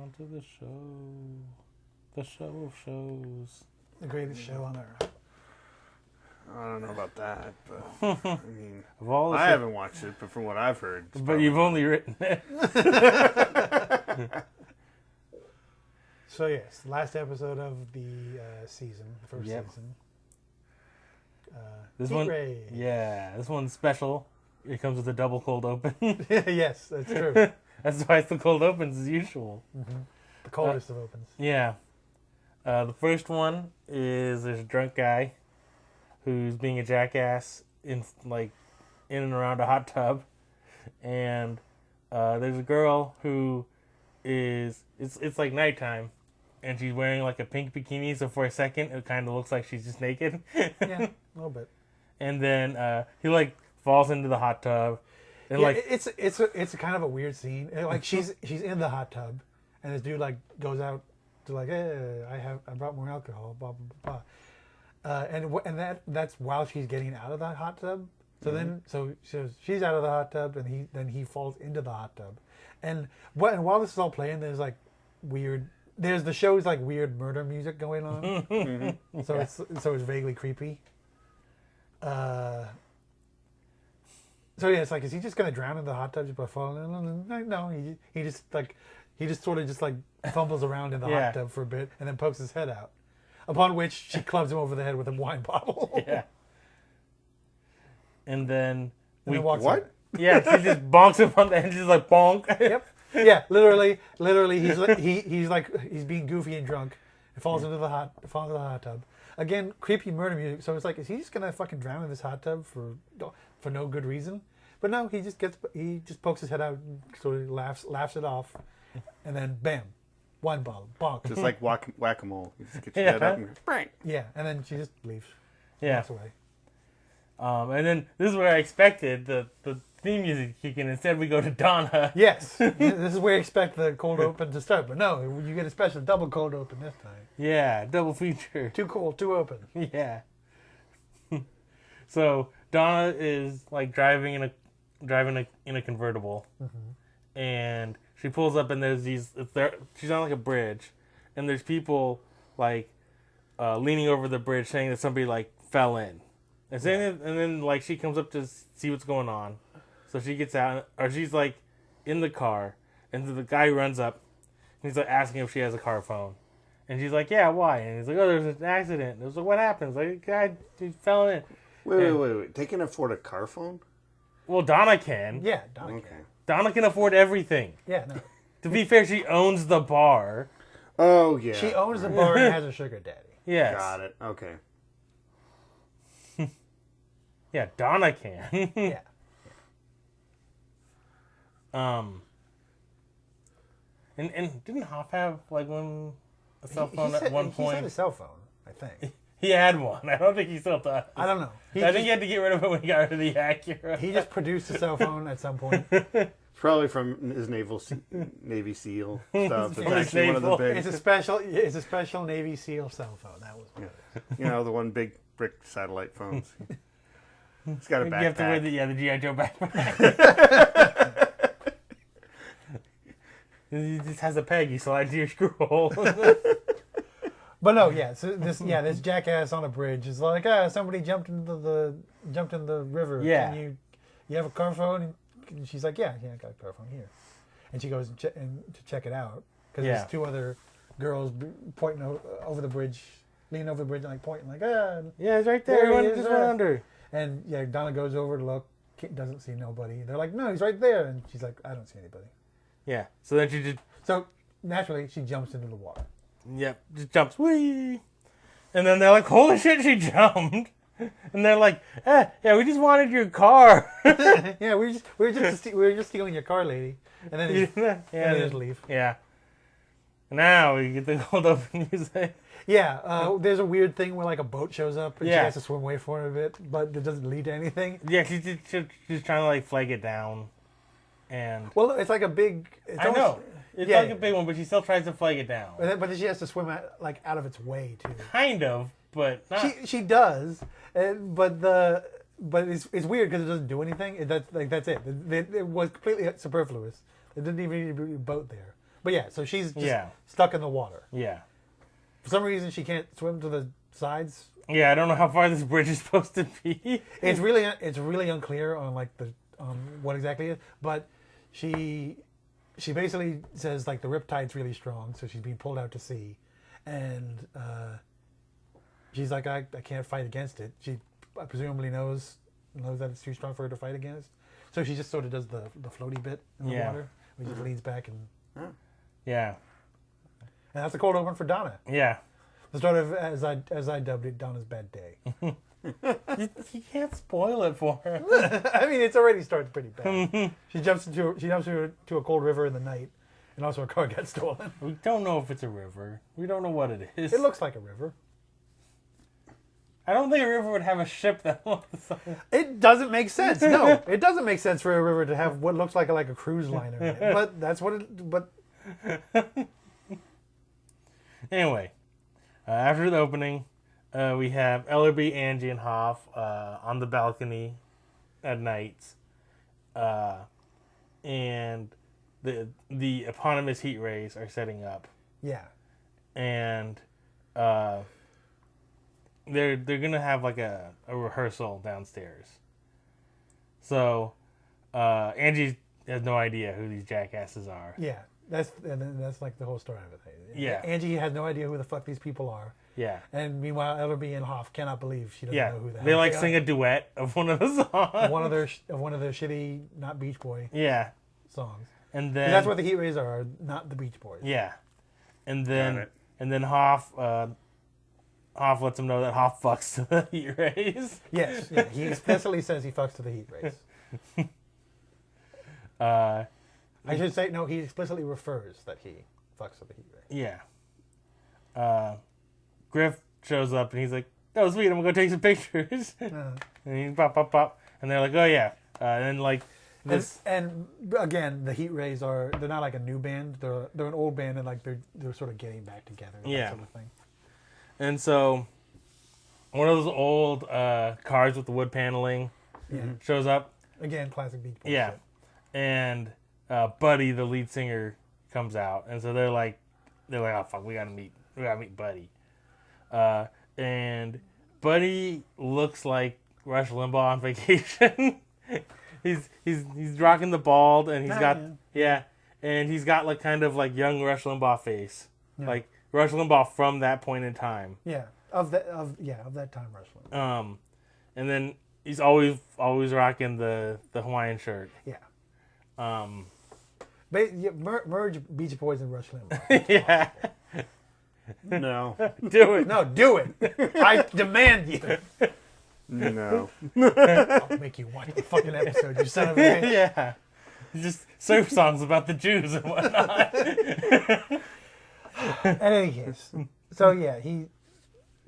On to the show. The show of shows. The greatest show on earth. I don't know about that, but I mean, Of all the I haven't watched it, but from what I've heard, But you've only written it. So yes, last episode of the season, the first Yep. season. This Heat one, ray. yeah, this one's special. It comes with a double cold open. Yes, that's true. That's why it's the cold opens as usual. The coldest of opens. Yeah. The first one is there's a drunk guy who's being a jackass in and around a hot tub, and there's a girl who is it's like nighttime, and she's wearing like a pink bikini. So for a second, it kind of looks like she's just naked. Yeah, a little bit. And then he like falls into the hot tub, and Yeah, like it's a kind of a weird scene. Like she's in the hot tub, and this dude like goes out to like, hey, I brought more alcohol, blah blah blah, and that's while she's getting out of the hot tub. So then so she's out of the hot tub, and he falls into the hot tub, and while this is all playing, there's like weird. There's the show's like weird murder music going on, so it's vaguely creepy. So yeah, it's like, is he just gonna drown in the hot tub just by falling in? No, he just sort of fumbles around in the hot tub for a bit and then pokes his head out. Upon which she clubs him over the head with a wine bottle. yeah. And then then walks what? out. Yeah, she just bonks him on the head. She's like bonk. Yep. Yeah, literally, he's being goofy and drunk. And falls into the hot tub. Again, creepy murder music. So it's like, is he just gonna fucking drown in this hot tub for no good reason? But no, he just pokes his head out, and sort of laughs it off, and then bam, wine bottle, bonk. Just like whack-a-mole. You just get your head up and bang. Yeah, and then she just leaves. Yeah. Walks away. And then this is where I expected the theme music to kick in. Instead, we go to Donna. Yes, this is where you expect the cold open to start, but no, you get a special double cold open this time. Yeah, double feature. Too cold, too open. Yeah. So Donna is like driving in a convertible, and she pulls up, and there's she's on like a bridge, and there's people like leaning over the bridge saying that somebody like fell in, and then like she comes up to see what's going on, so she gets out, or she's like in the car, and the guy runs up, and he's like asking if she has a car phone. And she's like, yeah, why? And he's like, oh, there's an accident. It was like, what happened? It's like, a guy he fell in. Wait. They can afford a car phone? Well, Donna can. Yeah, Donna Okay. can. Donna can afford everything. Yeah, no. To be fair, she owns the bar. Oh, yeah. She owns the bar and has a sugar daddy. Yes. Got it. Okay. Yeah, Donna can. Yeah. And didn't Hoff have like a cell phone at one He point? had a cell phone, I think. He had one. I don't think he still does. I don't know. I think he had to get rid of it when he got rid of the Acura. He just produced a cell phone at some point. It's probably from his Navy SEAL stuff. It's From his actually one of the naval. big, It's a special Navy SEAL cell phone. That was one of it. the one big brick satellite phones. He's got a backpack. You have to wear the G.I. Joe backpack. He just has a peg. You slide to your screw hole. But no, yeah. So this jackass on a bridge is like, somebody jumped in the river. Yeah. Can you have a car phone? And she's like, yeah, I got a car phone here. And she goes to check it out because there's two other girls pointing over the bridge, leaning over the bridge, and like pointing, like, Yeah, it's right there. There he He is, just there. went under. And yeah, Donna goes over to look, doesn't see nobody. They're like, no, he's right there. And she's like, I don't see anybody. Yeah. So then she just So naturally, she jumps into the water. just jumps. Whee! And then they're like, holy shit, she jumped. And they're like, yeah, we just wanted your car. Yeah, we were just stealing your car, lady. And then they just leave. Yeah. Now we get the cold open music. Yeah, there's a weird thing where like a boat shows up and she Yeah. has to swim away for a bit, but it doesn't lead to anything. Yeah, she's trying to like flag it down. And Well, it's like a big. I know. It's yeah, like a big one, but she still tries to flag it down. But then she has to swim out of its way too. Kind of, but not. She does, but it's weird because it doesn't do anything. That's it. It was completely superfluous. It didn't even need to be a boat there. But yeah, so she's just Yeah. stuck in the water. Yeah. For some reason, she can't swim to the sides. Yeah, I don't know how far this bridge is supposed to be. It's really unclear on like what exactly it is. But she basically says like the riptide's really strong, so she's being pulled out to sea, and she's like, I can't fight against it. She presumably knows that it's too strong for her to fight against. So she just sort of does the floaty bit in the water. Which just leans back and Yeah. And that's the cold open for Donna. Yeah. The start of, as I dubbed it, Donna's bad day. You can't spoil it for her. I mean, it's already started pretty bad. She jumps into a cold river in the night, and also her car got stolen. We don't know if it's a river. We don't know what it is. It looks like a river. I don't think a river would have a ship that looks like... It doesn't make sense. No, it doesn't make sense for a river to have what looks like a cruise liner in it. But that's what it... But anyway, after the opening, we have Ellerby, Angie, and Hoff on the balcony at night. And the eponymous heat rays are setting up. Yeah. And they're gonna have like a rehearsal downstairs. So Angie has no idea who these jackasses are. Yeah. That's like the whole story of it. Yeah. Angie has no idea who the fuck these people are. Yeah. And meanwhile, Ellerby and Hoff cannot believe she doesn't know who the hell they like sing a duet of one of the songs. one of their shitty, not Beach Boy songs. And then that's what the heat rays are, not the Beach Boys. Yeah. And then Hoff lets him know that Hoff fucks to the heat rays. Yes. Yeah, he explicitly says he fucks to the heat rays. I should say, no, he explicitly refers that he fucks to the heat rays. Yeah. Griff shows up and he's like, "Oh, sweet, I'm gonna go take some pictures." And he pop. And they're like, "Oh, yeah." And then, like, this. And again, the Heat Rays they're not like a new band. They're an old band, and like they're sort of getting back together. That sort of thing. And so, one of those old cars with the wood paneling shows up. Again, classic Beach Boys. Yeah. Shit. And Buddy, the lead singer, comes out. And so they're like, "Oh, fuck, we gotta meet Buddy." And Buddy looks like Rush Limbaugh on vacation. he's rocking the bald, and and he's got like kind of like young Rush Limbaugh face, like Rush Limbaugh from that point in time. Yeah, of that time, Rush Limbaugh. And then he's always rocking the Hawaiian shirt. Yeah. Merge Beach Boys and Rush Limbaugh. Yeah. No. Do it. No, do it. I demand you. No. I'll make you watch the fucking episode, you son of a bitch. Yeah. Just surf songs about the Jews and whatnot. In any case. So, yeah, he...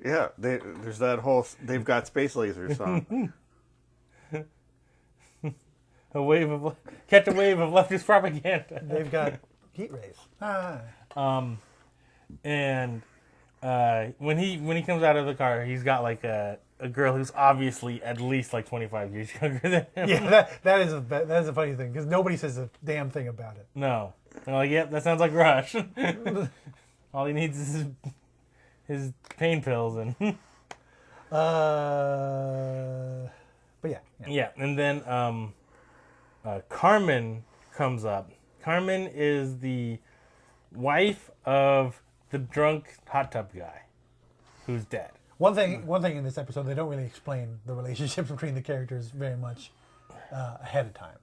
Yeah, there's that whole "They've Got Space Lasers" song. Catch a wave of leftist propaganda. They've got heat rays. And when he comes out of the car, he's got like a girl who's obviously at least like 25 years younger than him. Yeah, that is a funny thing because nobody says a damn thing about it. No, they're like, "Yep, that sounds like Rush." All he needs is his pain pills and. But yeah. Yeah, and then Carmen comes up. Carmen is the wife of the drunk hot tub guy who's dead. One thing in this episode, they don't really explain the relationship between the characters very much ahead of time.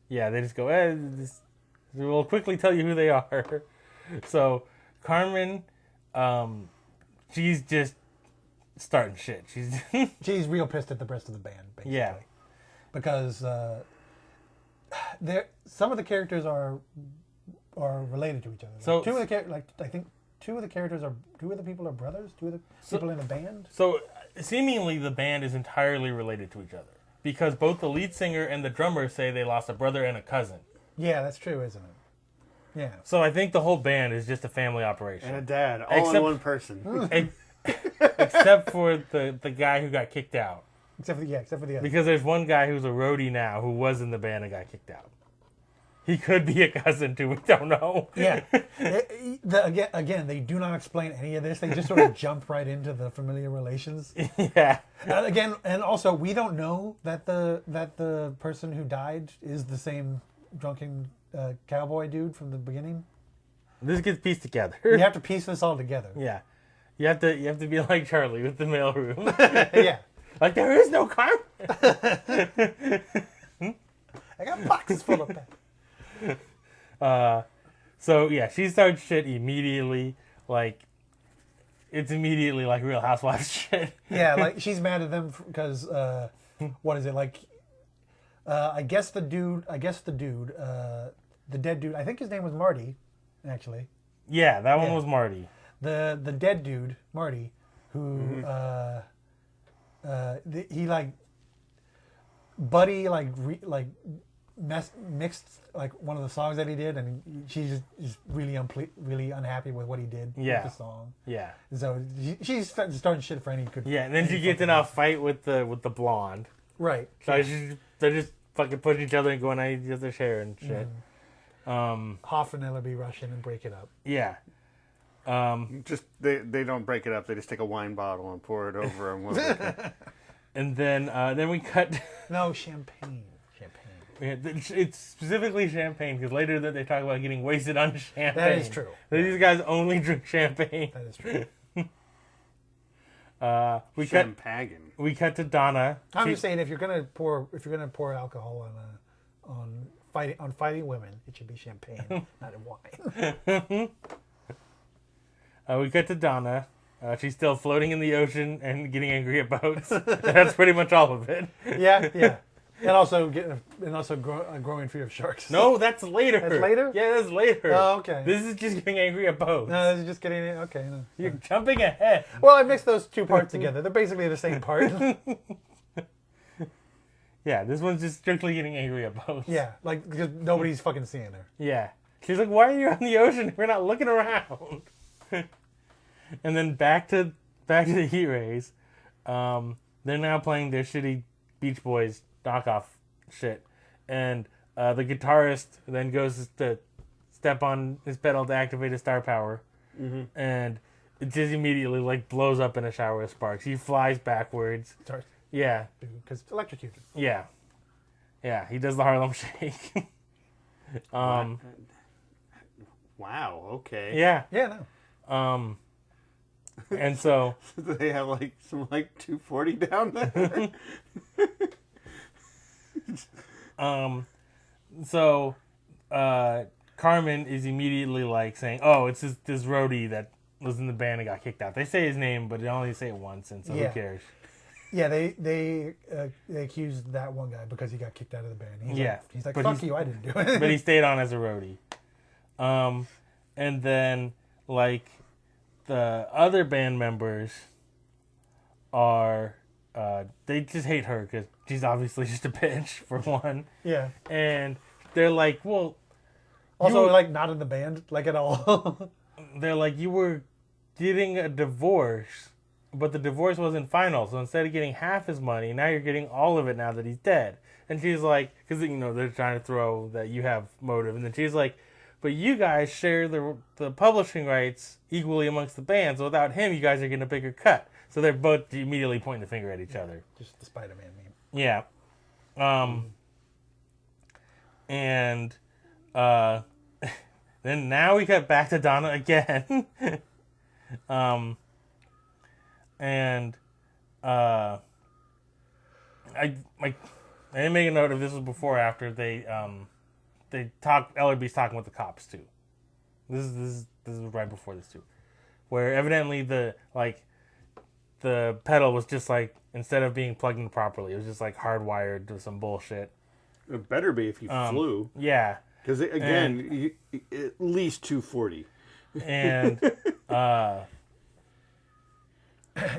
Yeah, they just go, we'll quickly tell you who they are. So, Carmen, she's just starting shit. She's real pissed at the rest of the band, basically. Yeah. Because some of the characters are related to each other. So two of the people are brothers. Two of the people in the band. So seemingly the band is entirely related to each other because both the lead singer and the drummer say they lost a brother and a cousin. Yeah, that's true, isn't it? Yeah. So I think the whole band is just a family operation. And a dad, all in one person. Except for the guy who got kicked out. Except for the other. Because there's one guy who's a roadie now who was in the band and got kicked out. he could be a cousin too. We don't know. Yeah. Again, they do not explain any of this. They just sort of jump right into the familiar relations. Yeah. And also, we don't know that the person who died is the same drunken cowboy dude from the beginning. This gets pieced together. You have to piece this all together. Yeah. You have to be like Charlie with the mailroom. Yeah. Like, there is no karma. I got boxes full of that. So yeah, she starts shit immediately. Like, it's immediately like Real Housewives shit. Yeah, like she's mad at them because what is it like? I guess the dead dude. I think his name was Marty, actually. Yeah, that one was Marty. The dead dude, Marty, who he like Buddy mixed like one of the songs that he did, and she's just really really unhappy with what he did with the song. Yeah. So she's starting shit for any good. Yeah, and then she gets in a fight with the blonde. Right. So they're just fucking pushing each other and going at each other's hair and shit. Hoff and Ellerby rush in and break it up. Yeah. Just they don't break it up. They just take a wine bottle and pour it over them. And then we cut. No, champagne. It's specifically champagne because later that they talk about getting wasted on champagne. That is true. These guys only drink champagne. That is true. We cut to Donna. I'm just saying if you're gonna pour alcohol on fighting women, it should be champagne, not wine. We cut to Donna. She's still floating in the ocean and getting angry at boats. That's pretty much all of it. Yeah. And also growing fear of sharks. No, that's later. That's later? Yeah, that's later. Oh, okay. This is just getting angry at boats. No, this is just getting okay. No. You're jumping ahead. Well, I mixed those two parts together. They're basically the same part. Yeah, this one's just strictly getting angry at boats. Yeah, like because nobody's fucking seeing her. Yeah. She's like, why are you on the ocean if we're not looking around? And then back to the Heat Rays. They're now playing their shitty Beach Boys knockoff shit. And the guitarist then goes to step on his pedal to activate his star power. Mm-hmm. And it just immediately like blows up in a shower of sparks. He flies backwards. Starts. Yeah. Because electrocuted. Yeah. Yeah, he does the Harlem Shake. Wow, okay. Yeah. Yeah, no. And so They have like some 240 down there. So Carmen is immediately like saying, "Oh, it's this roadie that was in the band and got kicked out." They say his name, but they only say it once, and so who cares? Yeah, they accused that one guy because he got kicked out of the band. He's like, fuck you, I didn't do it. But he stayed on as a roadie. And then like the other band members are they just hate her because she's obviously just a bitch for one. Yeah. And they're like, well, also like not in the band like at all. They're like, you were getting a divorce, but the divorce wasn't final. So instead of getting half his money, now you're getting all of it now that he's dead. And she's like, because they're trying to throw that you have motive, and then she's like, but you guys share the publishing rights equally amongst the bands. So without him, you guys are getting a bigger cut. So they're both immediately pointing the finger at each other. Just the Spider-Man meme. Yeah. And then now we got back to Donna again. And I didn't make a note if this was before or after they Ellerby's talking with the cops too. This is right before this too, where evidently the pedal was just like, instead of being plugged in properly, it was just like hardwired to some bullshit. It better be if you flew. Yeah. Because again, at least 240. And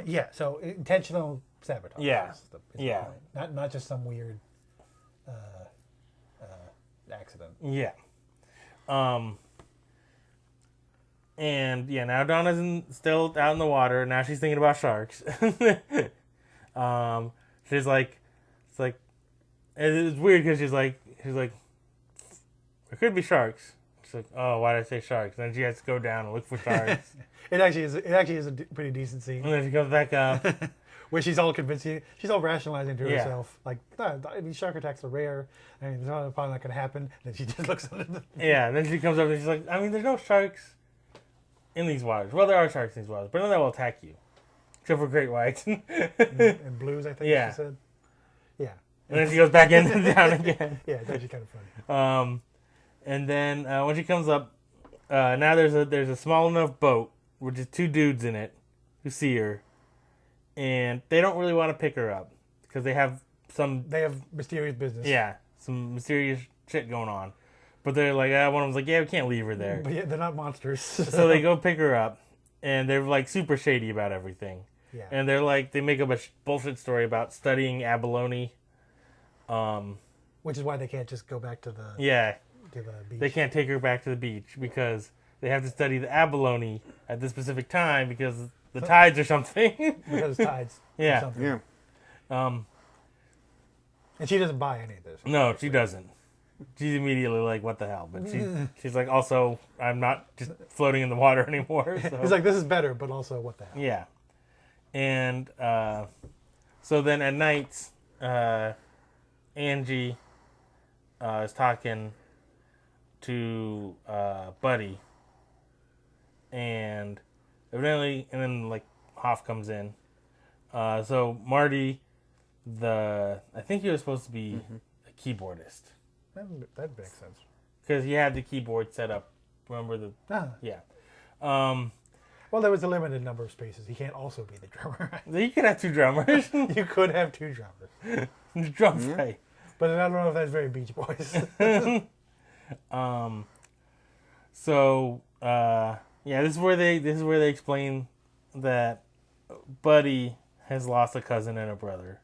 yeah, so intentional sabotage. Yeah. Is the point. Not just some weird accident. Yeah. And yeah, now Donna's still out in the water. Now she's thinking about sharks. She's like, it's weird because she's like, It could be sharks. She's like, oh, why did I say sharks? And then she has to go down and look for sharks. It actually is a pretty decent scene. And then she comes back up. Where she's all convincing, she's all rationalizing to Yeah. herself, like, no, I mean, shark attacks are rare, and it's probably not going to happen. And then she just looks under the... Yeah, and then she comes up and she's like, I mean, there's no sharks in these waters. Well, there are sharks in these waters, but none that will attack you. Except for great whites. and blues, I think Yeah. she said. Yeah. And then she goes back in and down again. Yeah, it's actually kind of funny. And then when she comes up, now there's a small enough boat with just two dudes in it who see her, and they don't really want to pick her up because they have mysterious business. Yeah, some mysterious shit going on. But they're like, one of them's like, yeah, we can't leave her there. But yeah, they're not monsters. So they go pick her up, and they're like super shady about everything. Yeah. And they're like, they make up a bullshit story about studying abalone. Which is why they can't just go back to the beach. They can't take her back to the beach because they have to study the abalone at this specific time because the tides or something. Because tides. Yeah. Or something. Yeah. And she doesn't buy any of this. No, she doesn't. She's immediately like, what the hell? But she's like, also, I'm not just floating in the water anymore. So. He's like, this is better, but also, what the hell? Yeah. And so then at night, Angie is talking to Buddy. And evidently, and then like Hoff comes in. So Marty, I think he was supposed to be a keyboardist. That makes sense. Because he had the keyboard set up. Remember the... Yeah. Well, there was a limited number of spaces. He can't also be the drummer. You could have two drummers. You could have two drummers. Drum fight. But I don't know if that's very Beach Boys. So, this is where they explain that Buddy has lost a cousin and a brother.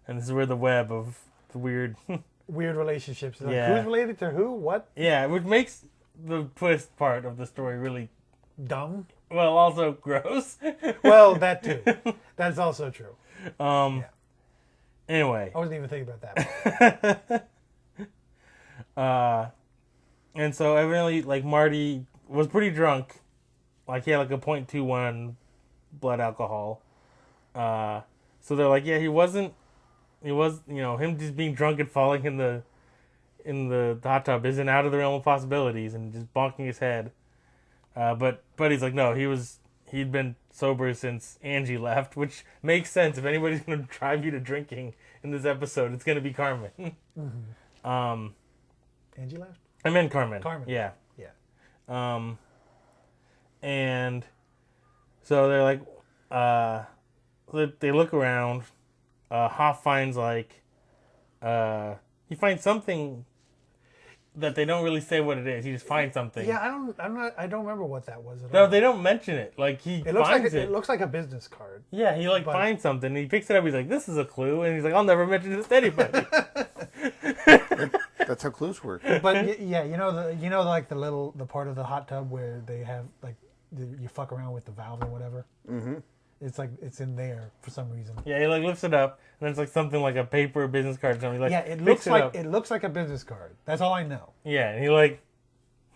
And this is where the web of the weird relationships. Like, Yeah. who's related to who? What? Yeah, which makes the twist part of the story really, Dumb? well, also gross. Well, that too. That's also true. Anyway. I wasn't even thinking about that. And so evidently, like, Marty was pretty drunk. Like, he had like a 0.21 blood alcohol. So they're like, yeah, he was, him just being drunk and falling in the hot tub isn't out of the realm of possibilities and just bonking his head. But Buddy's like, no, he'd been sober since Angie left, which makes sense. If anybody's going to drive you to drinking in this episode, it's going to be Carmen. Angie left? I meant Carmen. Carmen. Yeah. Yeah. And so they're like, they look around. Hoff finds he finds something that they don't really say what it is. He just finds something. Yeah, I don't remember what that was at No, all. they don't mention it. Like, he It looks finds like it looks like a business card. Yeah, he finds something. And he picks it up. He's like, "This is a clue," and he's like, "I'll never mention this to anybody." That's how clues work. But yeah, like the part of the hot tub where they have like you fuck around with the valve or whatever. Mm-hmm. It's like it's in there for some reason. Yeah, he like lifts it up, and it's like something like a paper business card or something. Like, Yeah, it looks like a business card. That's all I know. Yeah, and he like,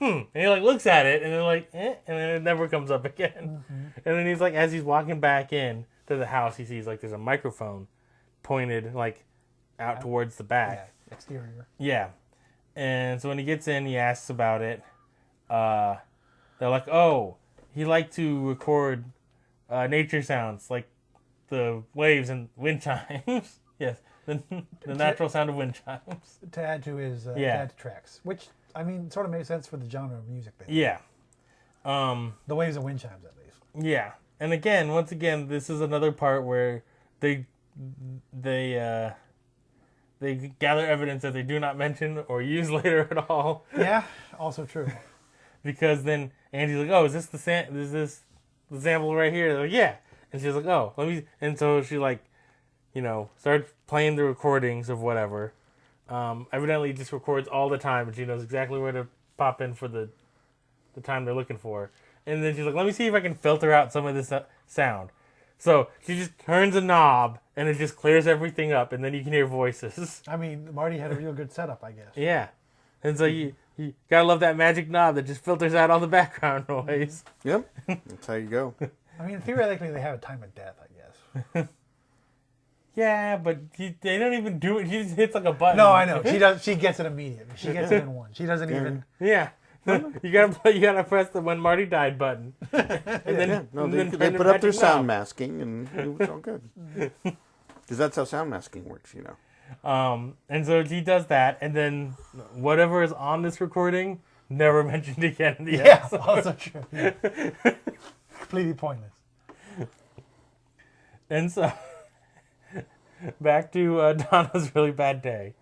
and he like looks at it, and then like, and then it never comes up again. And then he's like, as he's walking back in to the house, he sees like there's a microphone pointed like out towards the back. Yeah, exterior. Yeah, and so when he gets in, he asks about it. They're like, oh, he liked to record nature sounds like the waves and wind chimes. Yes, the natural sound of wind chimes. To add to his to add to tracks, which I mean sort of made sense for the genre of music. Yeah. The waves and wind chimes, at least. Yeah, and once again, this is another part where they gather evidence that they do not mention or use later at all. Yeah, also true. Because then Angie's like, "Oh, is this the sample right here?" They're like, "Yeah," and she's like, "Oh, let me." And so she like, starts playing the recordings of whatever. Evidently, just records all the time, and she knows exactly where to pop in for the time they're looking for. And then she's like, "Let me see if I can filter out some of this sound." So she just turns a knob, and it just clears everything up, and then you can hear voices. I mean, Marty had a real good setup, I guess. Yeah, and so You gotta love that magic knob that just filters out all the background noise. Yep, that's how you go. I mean, theoretically, they have a time of death, I guess. Yeah, but they don't even do it. He just hits like a button. No, I know. She does. She gets it immediately. She gets it in one. She doesn't even. Yeah. You gotta press the when Marty died button. And then They put up their sound masking, and it was all good. Because that's how sound masking works, you know. And so he does that, and then whatever is on this recording never mentioned again in the episode. Also true. Yeah. Completely pointless. And so back to Donna's really bad day.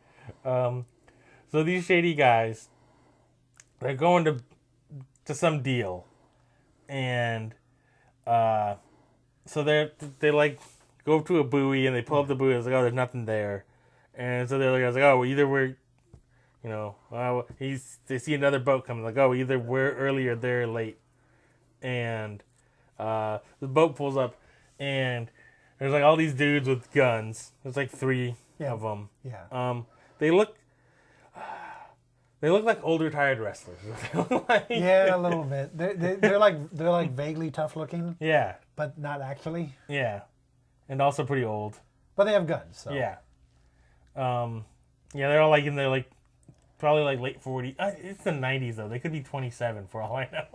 So these shady guys, they're going to some deal, and so they like go up to a buoy and they pull up the buoy. It's like, oh, there's nothing there, and so they're like, oh, well, either we're, you know, they see another boat coming. Like, oh, either we're early or they're late, and the boat pulls up, and there's like all these dudes with guns. There's like 3 of them. Yeah. They look like old retired wrestlers. Like, yeah, a little bit. They're like vaguely tough looking. Yeah. But not actually. Yeah. And also pretty old. But they have guns. So. Yeah. Yeah, they're all like in their like probably like late 40s. It's the 90s though. They could be 27 for all I know.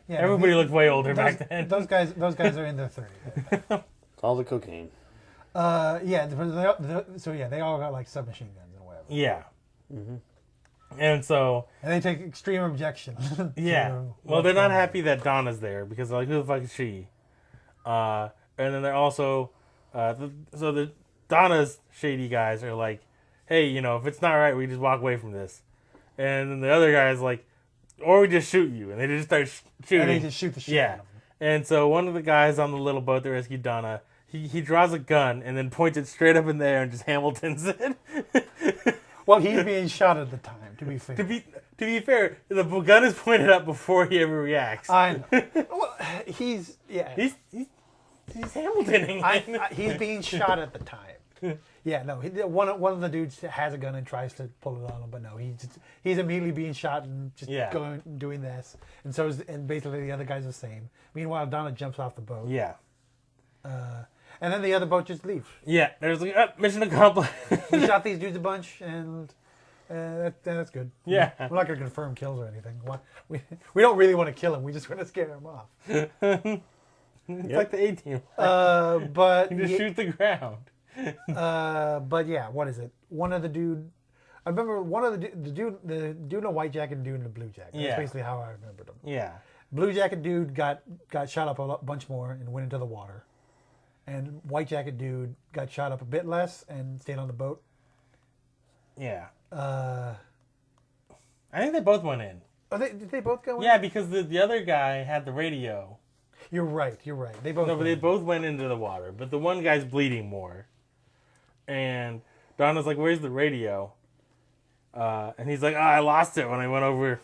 Yeah. Everybody looked way older back then. Those guys are in their 30s. All the cocaine. Yeah. They all got like submachine guns and whatever. Yeah. Mm-hmm. And so... And they take extreme objection. Yeah. Well, they're not happy that Donna's there because they're like, who the fuck is she? And then they're also... so the Donna's shady guys are like, hey, you know, if it's not right, we just walk away from this. And then the other guy's like, or we just shoot you. And they just start shooting. And they just shoot the shit out of them. And so one of the guys on the little boat that rescued Donna, he draws a gun and then points it straight up in there and just Hamiltons it. Well, he's being shot at the time, to be fair. To be fair, the gun is pointed up before he ever reacts. I know. Well, he's Hamiltoning. He's being shot at the time. Yeah, no. One of the dudes has a gun and tries to pull it on him, but no, he's immediately being shot and just going and doing this, and basically the other guy's the same. Meanwhile, Donna jumps off the boat. Yeah. And then the other boat just leaves. Yeah, there's like, mission accomplished. We shot these dudes a bunch, and that's good. Yeah. We're not going to confirm kills or anything. We don't really want to kill him. We just want to scare him off. It's like the A-Team. But you just shoot the ground. But yeah, what is it? One of the dude... I remember one of the dude in a white jacket and dude in a blue jacket. That's basically how I remembered them. Yeah. Blue jacket dude got shot up a bunch more and went into the water. And white jacket dude got shot up a bit less and stayed on the boat. Yeah. I think they both went in. Oh, did they both go in? Yeah, because the other guy had the radio. You're right. They both. No, but they both went into the water. But the one guy's bleeding more. And Donna's like, "Where's the radio?" And he's like, I lost it when I went over.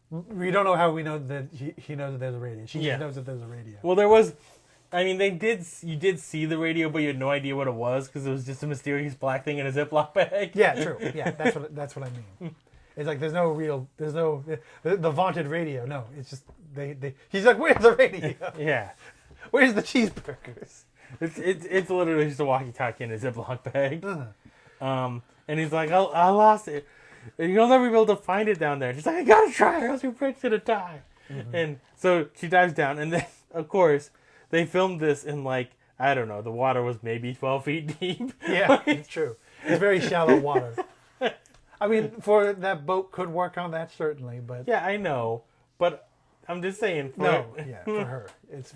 We don't know how we know that he knows that there's a radio. She just knows that there's a radio. Well, there was... I mean, you did see the radio, but you had no idea what it was because it was just a mysterious black thing in a Ziploc bag. Yeah, true. Yeah, that's what I mean. It's like there's no the vaunted radio. No, it's just he's like, where's the radio? Yeah. Where's the cheeseburgers? It's literally just a walkie-talkie in a Ziploc bag. And he's like, I lost it. And you'll never be able to find it down there. She's like, I gotta try or else your friend's gonna die. Mm-hmm. And so she dives down, and then, of course, they filmed this in, like, I don't know, the water was maybe 12 feet deep. Yeah, it's true. It's very shallow water. I mean, for that boat could work on that, certainly, but... Yeah, I know, but I'm just saying... for her. It's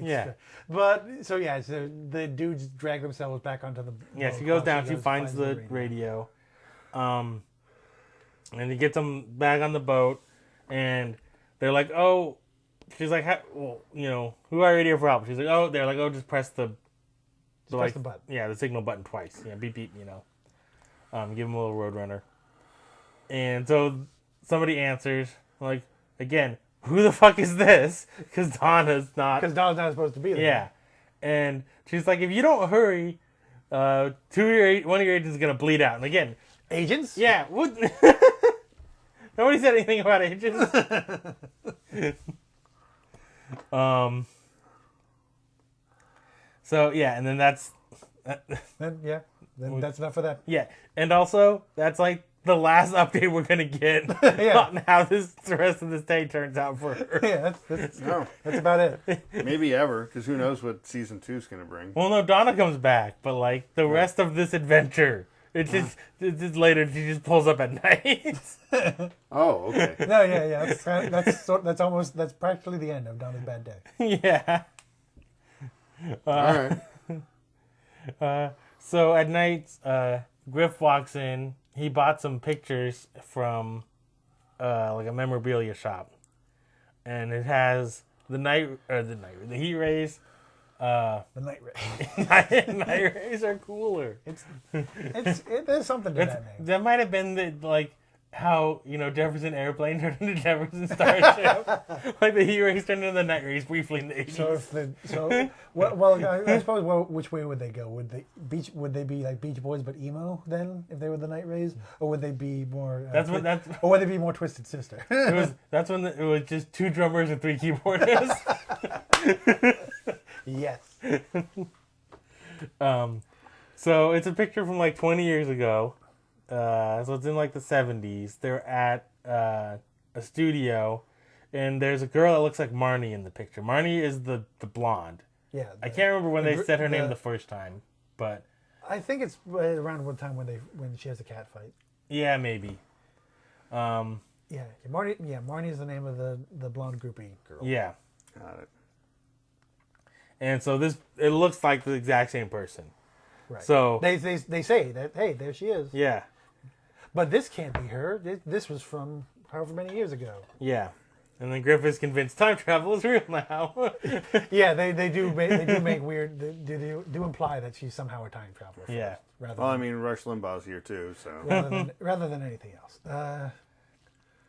yeah. But, so the dudes drag themselves back onto the boat. Yeah, she goes down, she finds the radio. And he gets them back on the boat, and they're like, oh... She's like, well, you know, who are radio for help? She's like, oh, they're like, oh, just press the button. Yeah, the signal button twice. Yeah, beep, beep, you know. Give him a little Roadrunner. And so somebody answers, like, again, who the fuck is this? Because Donna's not supposed to be there. Yeah. And she's like, if you don't hurry, one of your agents is going to bleed out. And again... Agents? Yeah. What? Nobody said anything about ages. So yeah, and then that's then that's enough of that. yeah, and also that's like the last update we're gonna get on how the rest of this day turns out for her. Yeah, that's about it. Maybe ever, because who knows what season 2 is going to bring. Well, no, Donna comes back, but like the rest of this adventure, it's just later. She just pulls up at night. Oh, okay. No, yeah. That's practically the end of Donna's bad day. Yeah. All right. So at night, Griff walks in. He bought some pictures from like a memorabilia shop, and it has the heat rays. The night ray. Night rays are cooler. There's something to that name. That might have been how Jefferson Airplane turned into Jefferson Starship. Like the heat rays turned into the night rays briefly in the 80s. I suppose which way would they go? Would they be like Beach Boys but emo then if they were the Night Rays, or would they be more? Or would they be more Twisted Sister? That's when it was just 2 drummers and 3 keyboardists. Yes. So it's a picture from like 20 years ago. So it's in like the 70s. They're at a studio, and there's a girl that looks like Marnie in the picture. Marnie is the blonde. Yeah. I can't remember when they said her name the first time, but I think it's around one time when she has a cat fight. Yeah, maybe. Marnie. Yeah, Marnie is the name of the blonde groupie girl. Yeah. Got it. And so it looks like the exact same person. Right. So they say that, hey, there she is. Yeah. But this can't be her. This was from however many years ago. Yeah. And then Griff is convinced time travel is real now. Yeah, they do make weird. They do imply that she's somehow a time traveler. Yeah. I mean, Rush Limbaugh's here too, so rather than anything else.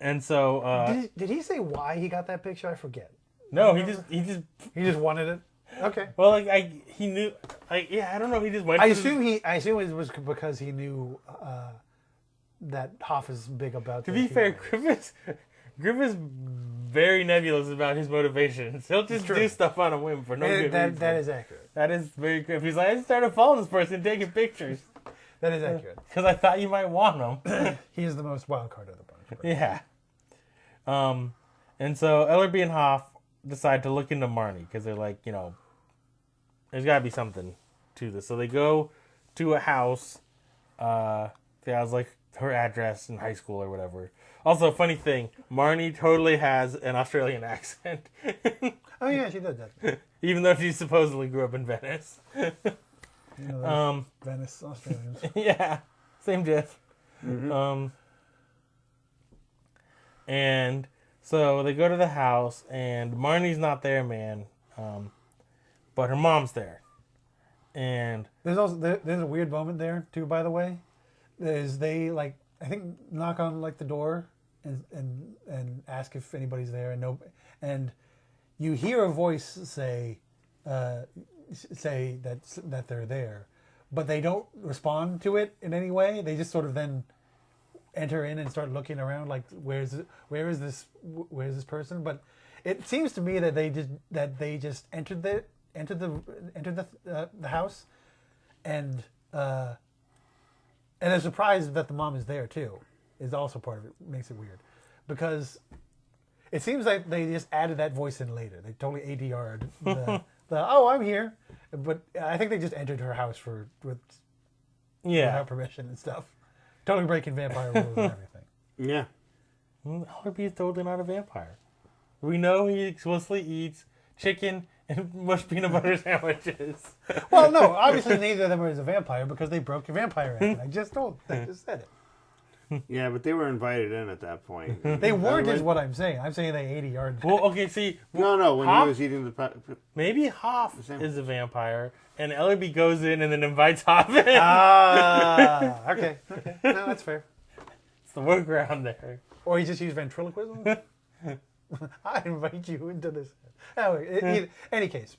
And so did he say why he got that picture? I forget. No, he just wanted it. Okay. Well, he knew. I don't know. He just went. I assume it was because he knew that Hoff is big about. To be fair, Griff is very nebulous about his motivations. He'll just do stuff on a whim for no good reason. That is accurate. That is very Griff. He's like, I started following this person, taking pictures. That is accurate. Because I thought you might want them. He is the most wild card of the bunch. Yeah. And so Ellerby and Hoff decide to look into Marnie because they're like, there's got to be something to this. So they go to a house. That has like her address in high school or whatever. Also, funny thing, Marnie totally has an Australian accent. Oh yeah, she does that. Even though she supposedly grew up in Venice. Venice, Australians. Yeah, same diff. Mm-hmm. And so they go to the house, and Marnie's not there, man. But her mom's there. And there's a weird moment there too, by the way. They I think knock on the door and ask if anybody's there, and you hear a voice say that they're there, but they don't respond to it in any way. They just sort of then enter in and start looking around like where is this person? But it seems to me that they just entered the house and they're surprised that the mom is there too. Is also part of it. Makes it weird because it seems like they just added that voice in later. They totally ADR'd the oh, I'm here, but I think they just entered her house without permission and stuff. Totally breaking vampire rules and everything. Yeah. Ellerby is totally not a vampire. We know he explicitly eats chicken and mushed peanut butter sandwiches. Well, no, obviously neither of them is a vampire because they broke your vampire act. I just said it. Yeah, but they were invited in at that point. They weren't, is what I'm saying. I'm saying they 80 yards. Well, okay, see. No, when he was eating the... Maybe Hoff is a vampire, and Ellerby goes in and then invites Hoff in. Ah, okay. No, that's fair. It's the workaround there. Or he just used ventriloquism? I invite you into this. Anyway, any case.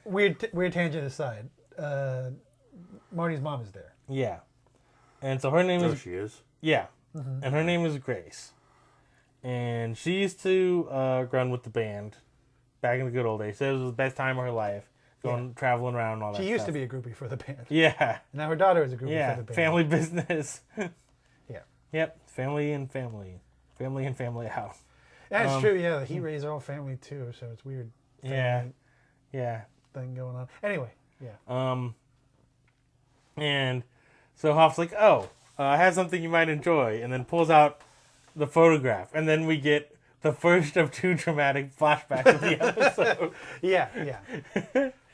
Weird tangent aside. Marty's mom is there. Yeah. And so her name is... she is? Yeah. and her name is Grace. And she used to run with the band back in the good old days. So it was the best time of her life, traveling around and all that She used stuff. to be a groupie for the band. Yeah. Now her daughter is a groupie for the band. Family business. Yeah. Yep, family and family. Family and family out. That's true, yeah. The Heat Rays are all family too, so it's weird. Yeah. Thing going on. Anyway, yeah. And so Hoff's like, I have something you might enjoy, and then pulls out the photograph, and then we get the first of 2 dramatic flashbacks of the episode. Yeah.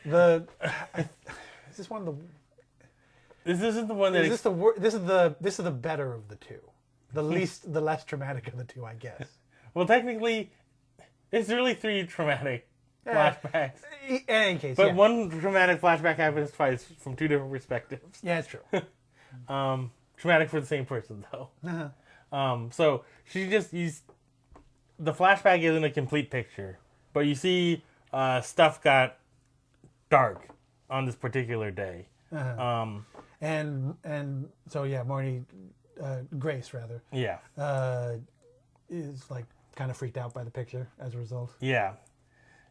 Is this one of the? This isn't the one that. This is the better of the 2, the less traumatic of the 2, I guess. Well, technically, it's really 3 traumatic flashbacks. In any case, but one dramatic flashback happens twice from 2 different perspectives. Yeah, it's true. Traumatic for the same person, though. Uh-huh. So she just used... The flashback isn't a complete picture, but you see stuff got dark on this particular day. Uh-huh. And so, yeah, Marty... Grace, rather. Yeah. Is, like, kind of freaked out by the picture as a result. Yeah.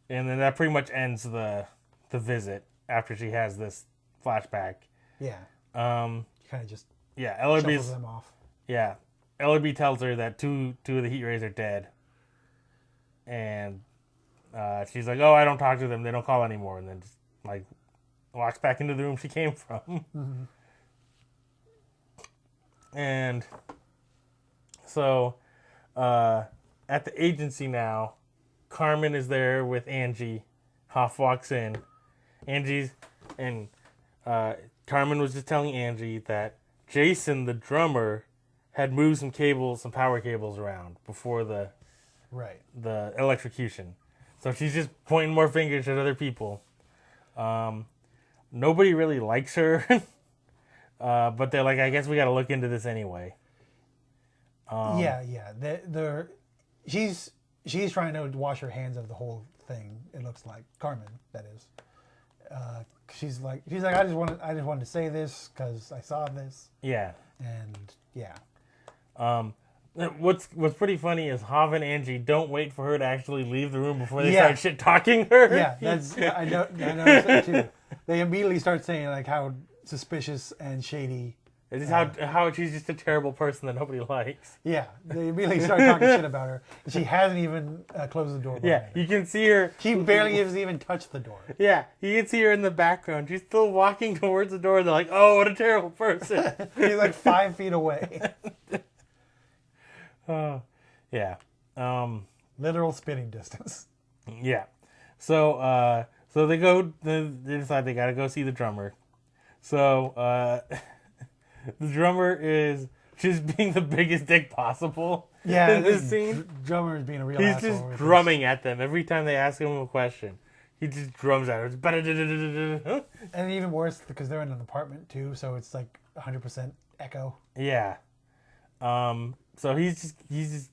And then that pretty much ends the visit after she has this flashback. Yeah. Kind of just Ellerby's them off. Yeah. Ellerby tells her that two of the Heat Rays are dead. And she's like, I don't talk to them. They don't call anymore. And then just, like, walks back into the room she came from. Mm-hmm. And so at the agency now, Carmen is there with Angie. Hoff walks in. Carmen was just telling Angie that Jason, the drummer, had moved some power cables around before the electrocution. So she's just pointing more fingers at other people. Nobody really likes her, but they're like, I guess we got to look into this anyway. She's trying to wash her hands of the whole thing. It looks like Carmen, that is. She's like, I just wanted to say this because I saw this. Yeah. And yeah. What's pretty funny is Hav and Angie don't wait for her to actually leave the room before they start shit talking her. Yeah, I noticed that too. They immediately start saying like how suspicious and shady. It's just how she's just a terrible person that nobody likes. Yeah, they immediately start talking shit about her. She hasn't even closed the door. Yeah, you can see her. She barely has even touched the door. Yeah, you can see her in the background. She's still walking towards the door. They're like, "Oh, what a terrible person." She's like 5 feet away. Yeah. Literal spitting distance. Yeah. So they decide they gotta go see the drummer. So the drummer is just being the biggest dick possible. Yeah, in this scene. Drummer is being a real He's asshole. just drumming at them every time they ask him a question. He just drums at her. And even worse because they're in an apartment too, so it's like 100% echo. Yeah. So he's just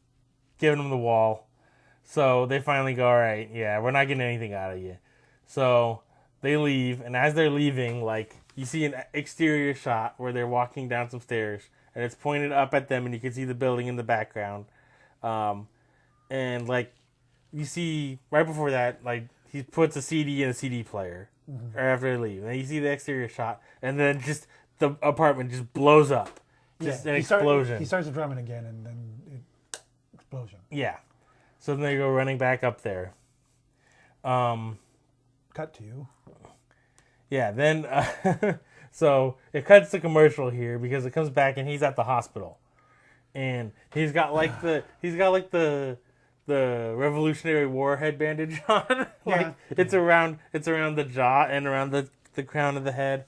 giving them the wall. So they finally go, all right, yeah, we're not getting anything out of you. So they leave, and as they're leaving, like, you see an exterior shot where they're walking down some stairs, and it's pointed up at them, and you can see the building in the background. And, like, you see, right before that, like, he puts a CD in a CD player right after they leave. And then you see the exterior shot, and then just the apartment just blows up. Just an explosion. He starts drumming again, and then explosion. Yeah. So then they go running back up there. Cut to. Yeah, then so it cuts to commercial here because it comes back and he's at the hospital, and he's got the Revolutionary War head bandage on. It's around the jaw and around the crown of the head.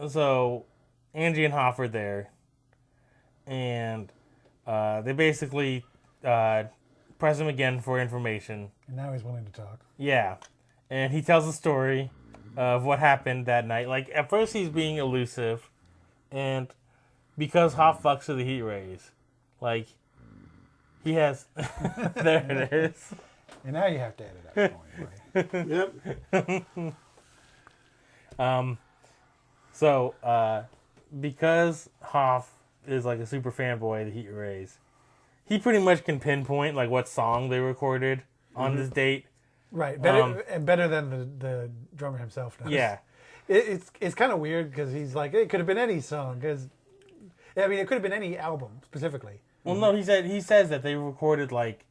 So Angie and Hoff are there, and they basically press him again for information. And now he's willing to talk. Yeah. And he tells the story of what happened that night. Like, at first he's being elusive, and because Hoff fucks with the Heat Rays, like, he has... There it is. And now you have to edit that point, right? Yep. So, because Hoff is like a super fanboy of the Heat Rays, he pretty much can pinpoint like what song they recorded on this date. Right, better than the drummer himself does. Yeah, it's kind of weird because he's like, it could have been any song. Because I mean, it could have been any album specifically. Well, no, he says that they recorded like,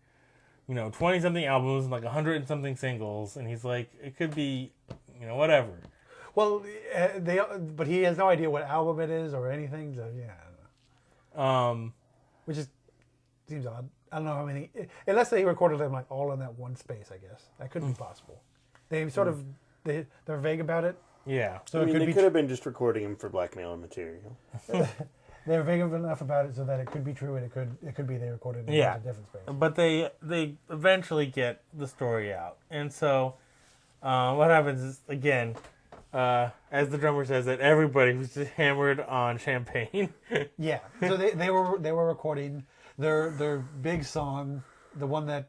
20 something albums and like 100 and something singles, and he's like, it could be, whatever. Well, but he has no idea what album it is or anything. So yeah, I don't know. Which seems odd. I don't know how many, unless they recorded them like all in that one space. I guess that could be possible. They sort of they're vague about it. Yeah. So they could have been just recording him for blackmail material. They're vague enough about it so that it could be true, and it could be they recorded in a different space. But they eventually get the story out, and so what happens is, again, as the drummer says, that everybody was just hammered on champagne. Yeah. So they were recording their big song, the one that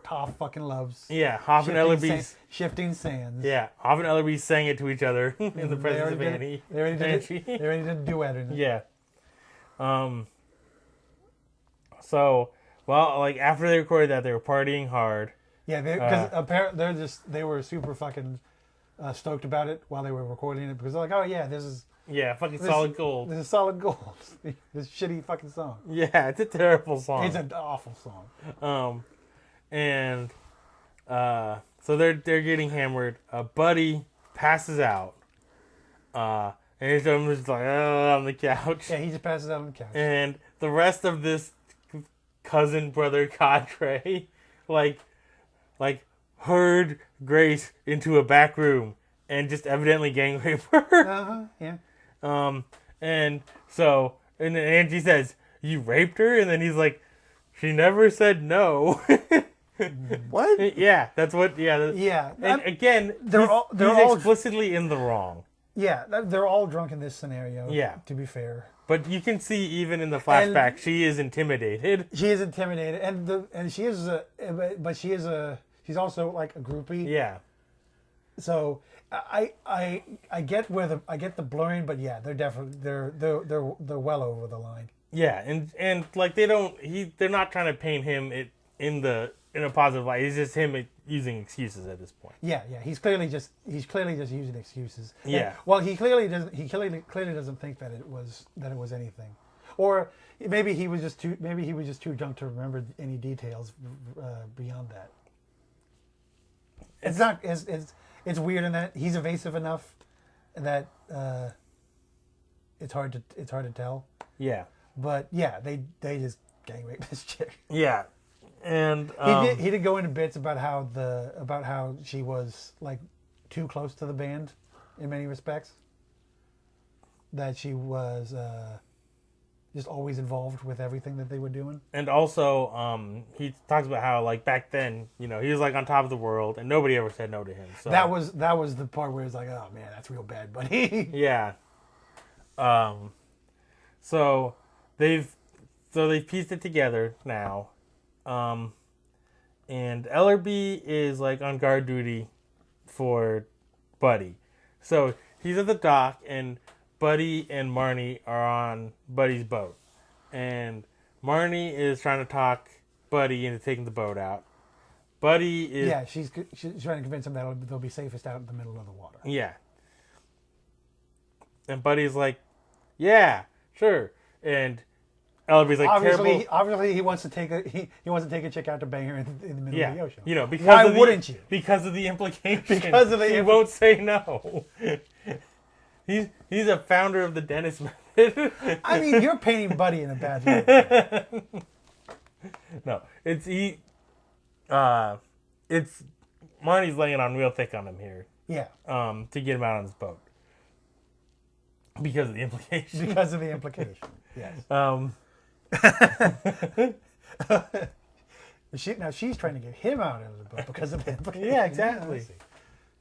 Hoff fucking loves. Yeah, Hoff and Ellerby's Shifting Sands. Yeah, Hoff and Ellerby sang it to each other in the presence of Annie. They already did a duet in it. Yeah. So, well, like after they recorded that, they were partying hard. Yeah, because apparently they were super fucking stoked about it while they were recording it because they're like, oh yeah, this is solid gold. This is solid gold. This shitty fucking song. Yeah, it's a terrible song. It's an awful song. And so they're getting hammered. Buddy passes out. And he's just like, on the couch. Yeah, he just passes out on the couch. And the rest of this cousin brother cadre, like herd Grace into a back room and just evidently gang rape her. Yeah. And then Angie says, "You raped her?" And then he's like, "She never said no." What? Yeah, that's what. Yeah. Yeah. And again, they're he's explicitly in the wrong. Yeah, they're all drunk in this scenario. Yeah. To be fair. But you can see even in the flashback, she is intimidated. She is intimidated, and she is she's also like a groupie. Yeah. So I get I get the blurring, but yeah, they're definitely they're well over the line. Yeah, and like they're not trying to paint him in a positive light. It's just him using excuses at this point. Yeah, he's clearly just using excuses. Yeah. Well, he clearly doesn't think that it was anything, or maybe he was just too drunk to remember any details beyond that. It's weird in that he's evasive enough that it's hard to tell. Yeah. But yeah, they just gang rape this chick. Yeah. And he did go into bits about how she was like too close to the band in many respects. That she was just always involved with everything that they were doing. And also, he talks about how like back then, he was like on top of the world, and nobody ever said no to him. So that was the part where it's like, oh man, that's real bad, buddy. Yeah. So they've pieced it together now. And Ellerby is like on guard duty for Buddy. So he's at the dock, and Buddy and Marty are on Buddy's boat. And Marty is trying to talk Buddy into taking the boat out. Buddy is... Yeah, she's trying to convince him that they'll be safest out in the middle of the water. Yeah. And Buddy's like, yeah, sure. And Ellerby's like, obviously he wants to take a chick out to bang her in the middle of the ocean. Because why wouldn't you? Because of the implication. Because of he won't say no. He's a founder of the Dennis method. I mean, you're painting Buddy in a bad light. No, it's Marty's laying on real thick on him here. Yeah. To get him out on his boat. Because of the implication. Because of the implication. Yes. She's trying to get him out of the boat because of the implication. Yeah, exactly.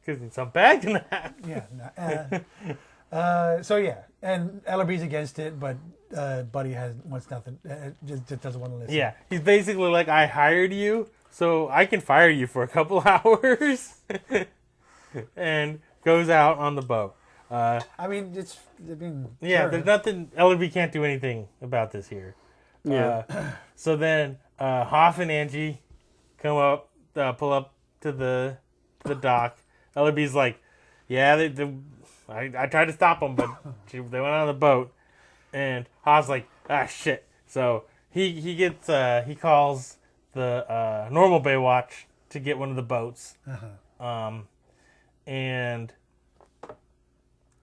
Because it's a bag and a half. Yeah. So yeah, and Ellerby's against it, but Buddy wants nothing. Just doesn't want to listen. Yeah, he's basically like, I hired you, so I can fire you for a couple hours, and goes out on the boat. I mean, Yeah, sure. there's nothing. Ellerby can't do anything about this here. Yeah. So then Hoff and Angie come up, pull up to the dock. Ellerby's like, "Yeah, I tried to stop them, but they went on the boat." And Hoff's like, "Ah, shit." So he calls the normal Baywatch to get one of the boats. And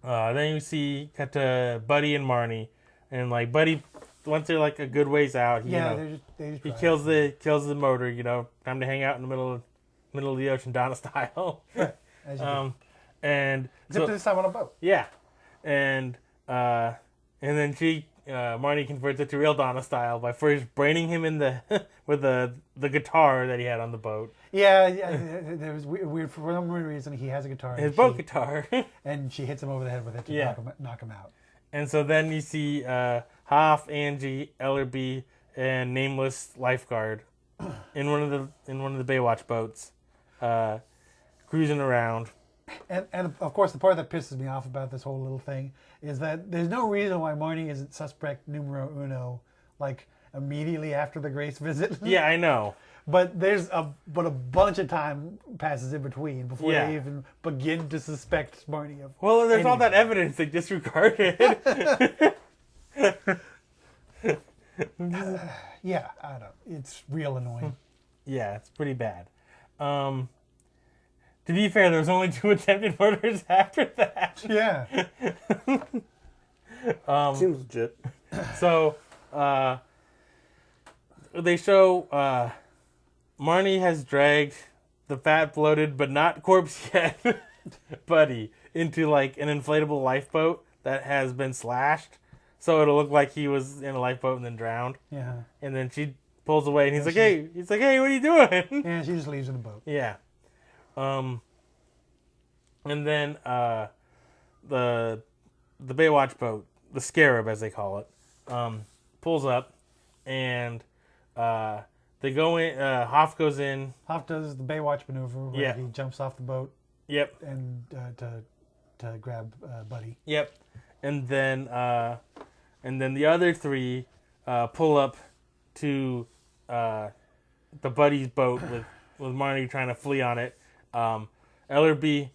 then you see cut to Buddy and Marnie, and like Buddy, once they're like a good ways out, they just he drive. kills the motor. Time to hang out in the middle of the ocean, Donna style. Right. As you do. And Except so, this time on a boat. yeah, and then Marnie converts it to real Donna style by first braining him in the with the guitar that he had on the boat. Yeah. There was weird for some weird reason he has a guitar. His boat guitar. And she hits him over the head with it to Yeah. knock him out. And so then you see Hoff, Angie, Ellerby, and nameless lifeguard in one of the Baywatch boats, cruising around. And of course, the part that pisses me off about this whole little thing is that there's no reason why Marnie isn't suspect numero uno, like immediately after the Grace visit. Yeah, I know. But a bunch of time passes in between before Yeah. they even begin to suspect Marnie of. Well, there's all that anything. evidence they disregarded. Yeah, I don't know. It's real annoying. Yeah, it's pretty bad. To be fair, there was only 2 attempted murders after that. Yeah. Seems legit. So, they show Marnie has dragged the fat, bloated, but not corpse yet, Buddy into like an inflatable lifeboat that has been slashed, so it'll look like he was in a lifeboat and then drowned. Yeah. And then she pulls away, and he's like, "Hey, what are you doing?" Yeah, she just leaves in the boat. Yeah. And then the Baywatch boat, the Scarab as they call it, pulls up, and they go in. Hoff goes in. Hoff does the Baywatch maneuver where Yeah. he jumps off the boat Yep. and to grab Buddy. Yep. And then the other 3 pull up to the Buddy's boat with Marnie trying to flee on it. Ellerby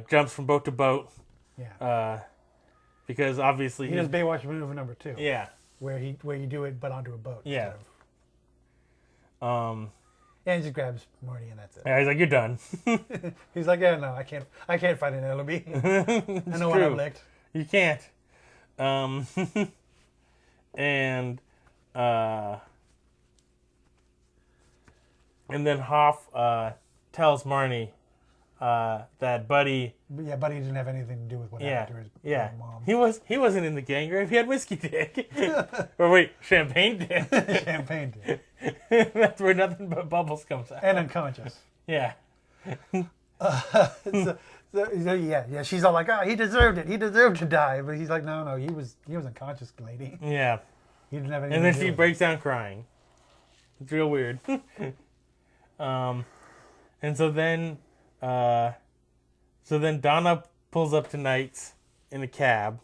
jumps from boat to boat. Yeah. Because obviously He does Baywatch maneuver number 2. yeah. Where you do it but onto a boat. Yeah. instead of- Yeah, he just grabs Marty and that's it. Yeah, he's like, "You're done." He's like, yeah, no, I can't fight an enemy. I know what I've licked. You can't. And then Hoff tells Marnie that Buddy, But yeah, Buddy didn't have anything to do with what happened to his mom. he wasn't in the gang grave. He had whiskey dick, or wait, champagne dick. Champagne did. That's where nothing but bubbles comes out. And unconscious. Yeah, So, yeah. She's all like, oh, he deserved it. He deserved to die. But he's like, no, he was unconscious, lady. yeah. He didn't have anything And then to do she with breaks down crying. It's real weird. And so then Donna pulls up to Knight's in a cab,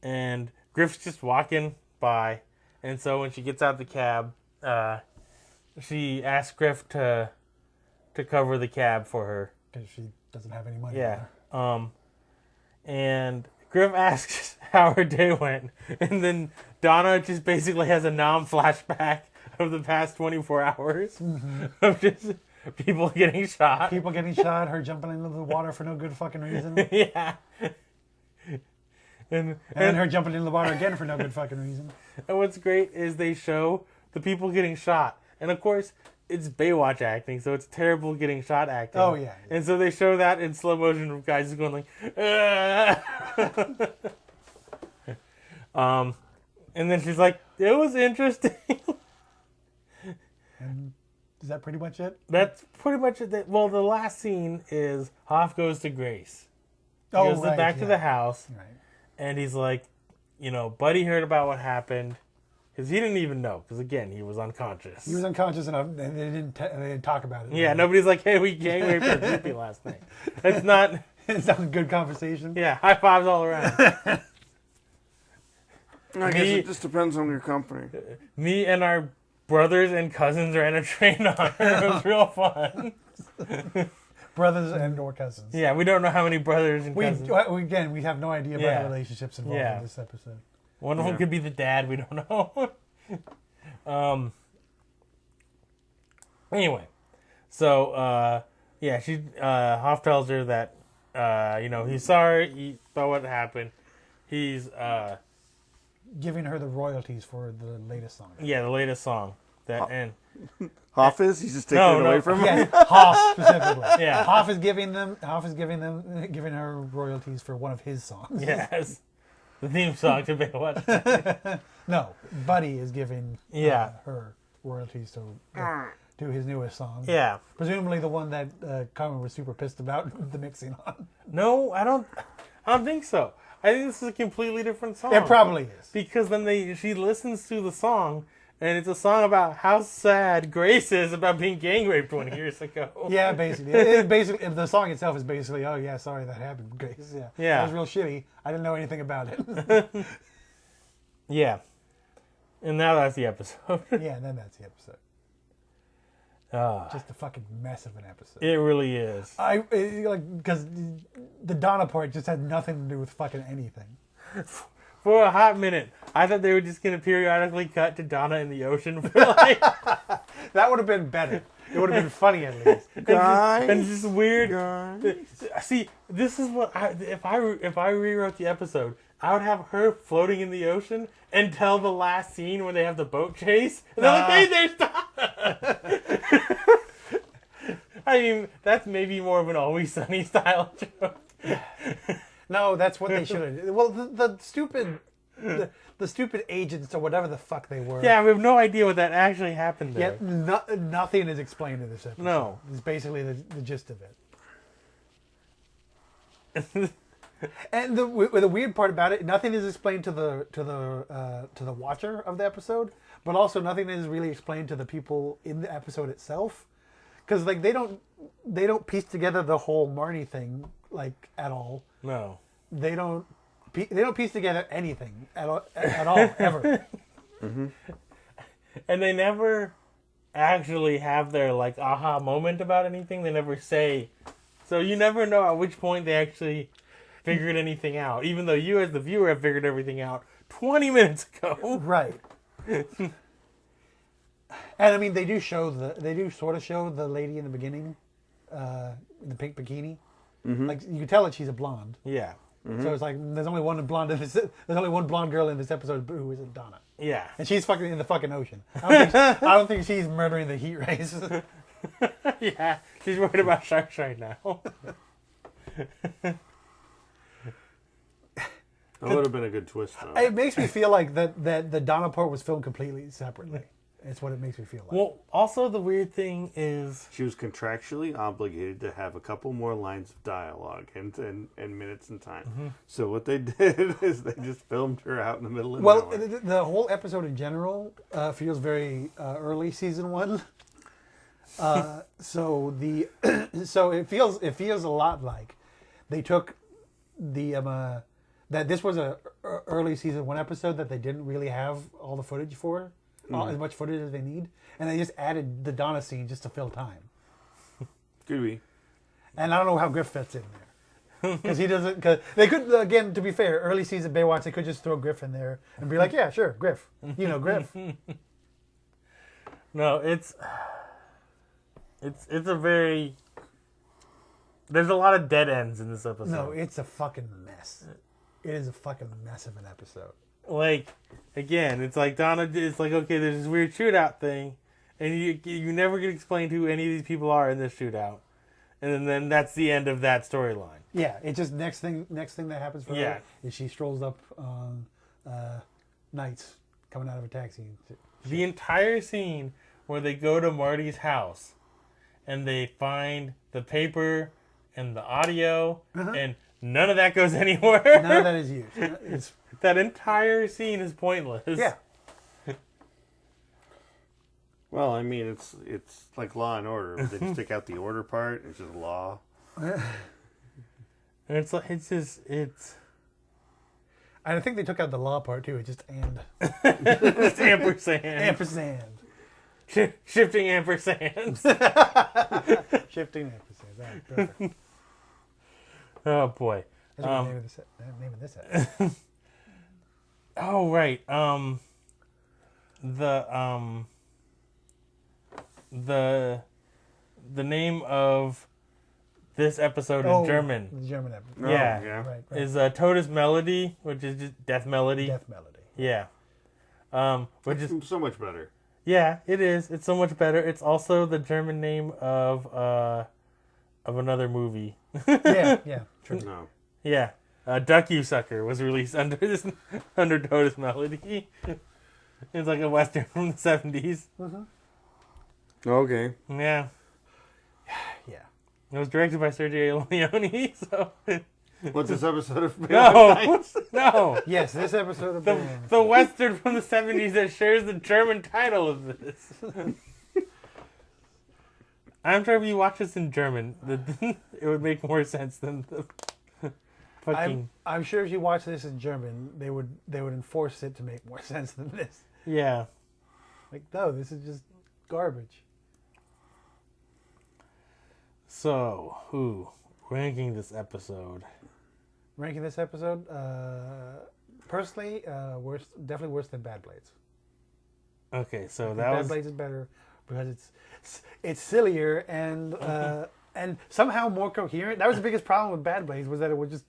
and Griff's just walking by, and so when she gets out of the cab, she asks Griff to cover the cab for her. because she doesn't have any money. Yeah. And Griff asks how her day went, and then Donna just basically has a flashback of the past 24 hours of just people getting shot. People getting shot, her jumping into the water for no good fucking reason. Yeah. And then her jumping into the water again for no good fucking reason. And what's great is they show the people getting shot. And of course, it's Baywatch acting, so it's terrible getting shot acting. Oh, yeah. And so they show that in slow motion of guys just going like, and then she's like, it was interesting. And is that pretty much it? That's pretty much it. Well, the last scene is Hoff goes to Grace. He goes back to the house, Right. and he's like, Buddy heard about what happened. Because he didn't even know. Because, again, he was unconscious. He was unconscious enough, and they didn't talk about it. Yeah, nobody's like, hey, we gang raped our groupie last night. That's not... It sounds good conversation. Yeah, high fives all around. I guess it just depends on your company. Me and our brothers and cousins ran a train on her. It was real fun. Brothers and or cousins. Yeah, we don't know how many brothers and cousins. We have no idea about the relationships involved in this episode. One of them could be the dad. We don't know. Anyway, so Hoff tells her that he's sorry about what happened. He's giving her the royalties for the latest song. Yeah, the latest song. And Hoff is? He's just taking it away from him? Yeah, Hoff specifically. Yeah. Hoff is giving her royalties for one of his songs. Yes. The theme song to Baywatch. No, Buddy is giving her royalties to his newest song. Yeah. Presumably the one that Carmen was super pissed about the mixing on. No, I don't think so. I think this is a completely different song. It probably is. Because then she listens to the song, and it's a song about how sad Grace is about being gang raped 20 years ago. Yeah, basically. The song itself is basically, oh yeah, sorry that happened, Grace. Yeah. That was real shitty. I didn't know anything about it. Yeah. And now that's the episode. Yeah, and then that's the episode. Just a fucking mess of an episode. It really is. Because the Donna part just had nothing to do with fucking anything. For a hot minute, I thought they were just going to periodically cut to Donna in the ocean. For like... That would have been better. It would have been funny at least. And just weird. Guys. See, this is what if I rewrote the episode, I would have her floating in the ocean until the last scene when they have the boat chase. And they're like, hey, there's Donna! I mean, that's maybe more of an Always Sunny style joke. No, that's what they should have. Well, the stupid agents or whatever the fuck they were. Yeah, we have no idea what that actually happened there. Yeah, nothing is explained in this episode. No. It's basically the gist of it. And the weird part about it, nothing is explained to the watcher of the episode, but also nothing is really explained to the people in the episode itself, because like they don't piece together the whole Marty thing like at all. No, they don't piece together anything at all ever. Mm-hmm. And they never actually have their like aha moment about anything. They never say, so you never know at which point they actually figured anything out, even though you as the viewer have figured everything out 20 minutes ago. Right. And I mean, they do sort of show the lady in the beginning, in the pink bikini. Mm-hmm. Like you can tell that she's a blonde. Yeah. Mm-hmm. So it's like there's only one blonde girl in this episode who isn't Donna. Yeah. And she's fucking in the fucking ocean. I don't think she's murdering the heat rays. Yeah, she's worried about sharks right now. That would have been a good twist, though. It makes me feel like that the Donna part was filmed completely separately. It's what it makes me feel like. Well, also the weird thing is She was contractually obligated to have a couple more lines of dialogue and minutes and time. Mm-hmm. So what they did is they just filmed her out in the middle of nowhere. The whole episode in general feels very early season one. So it feels a lot like they took the that this was a early season one episode that they didn't really have all the footage for, as much footage as they need, and they just added the Donna scene just to fill time. Could be. And I don't know how Griff fits in there. Because he doesn't. Because they could, again, to be fair, early season Baywatch, they could just throw Griff in there and be like, yeah, sure, Griff. You know, Griff. no, it's a very. There's a lot of dead ends in this episode. No, it's a fucking mess. It is a fucking mess of an episode. Like, again, it's like Donna. It's like, okay, there's this weird shootout thing, and you never get explained who any of these people are in this shootout, and then that's the end of that storyline. Yeah, it's just next thing that happens for her is she strolls up on nights coming out of a taxi. The entire scene where they go to Marty's house and they find the paper and the audio and none of that goes anywhere. None of that is used. That entire scene is pointless. Yeah. Well, I mean, it's like Law and Order. They just take out the order part. It's just law. And it's And I think they took out the law part too. It's just and. just ampersand. Ampersand. Shifting ampersands. Shifting ampersand. Right, perfect. Oh boy. That's the name of this episode. Oh right. The name of this episode in German. The German episode. Oh, Yeah. Right. Is Totus Melody, which is just Death Melody. Death Melody. Yeah. Which is so much better. yeah, it is. It's so much better. It's also the German name of another movie. Yeah. True. No. Yeah. Duck-You-Sucker was released under Totus Melody. It's like a western from the 70s. Okay. Yeah. Yeah. It was directed by Sergio Leone, so What's this episode of? no. Yes, this episode of Baywatch. The western from the 70s that shares the German title of this. I'm sure if you watch this in German, it would make more sense than the fucking. I'm sure if you watch this in German, they would enforce it to make more sense than this. Yeah. Like, no, this is just garbage. So, ranking this episode? Ranking this episode, personally, definitely worse than Bad Blades. Okay, so Bad Blades is better because it's sillier and and somehow more coherent. That was the biggest problem with Bad Blades, was that it would just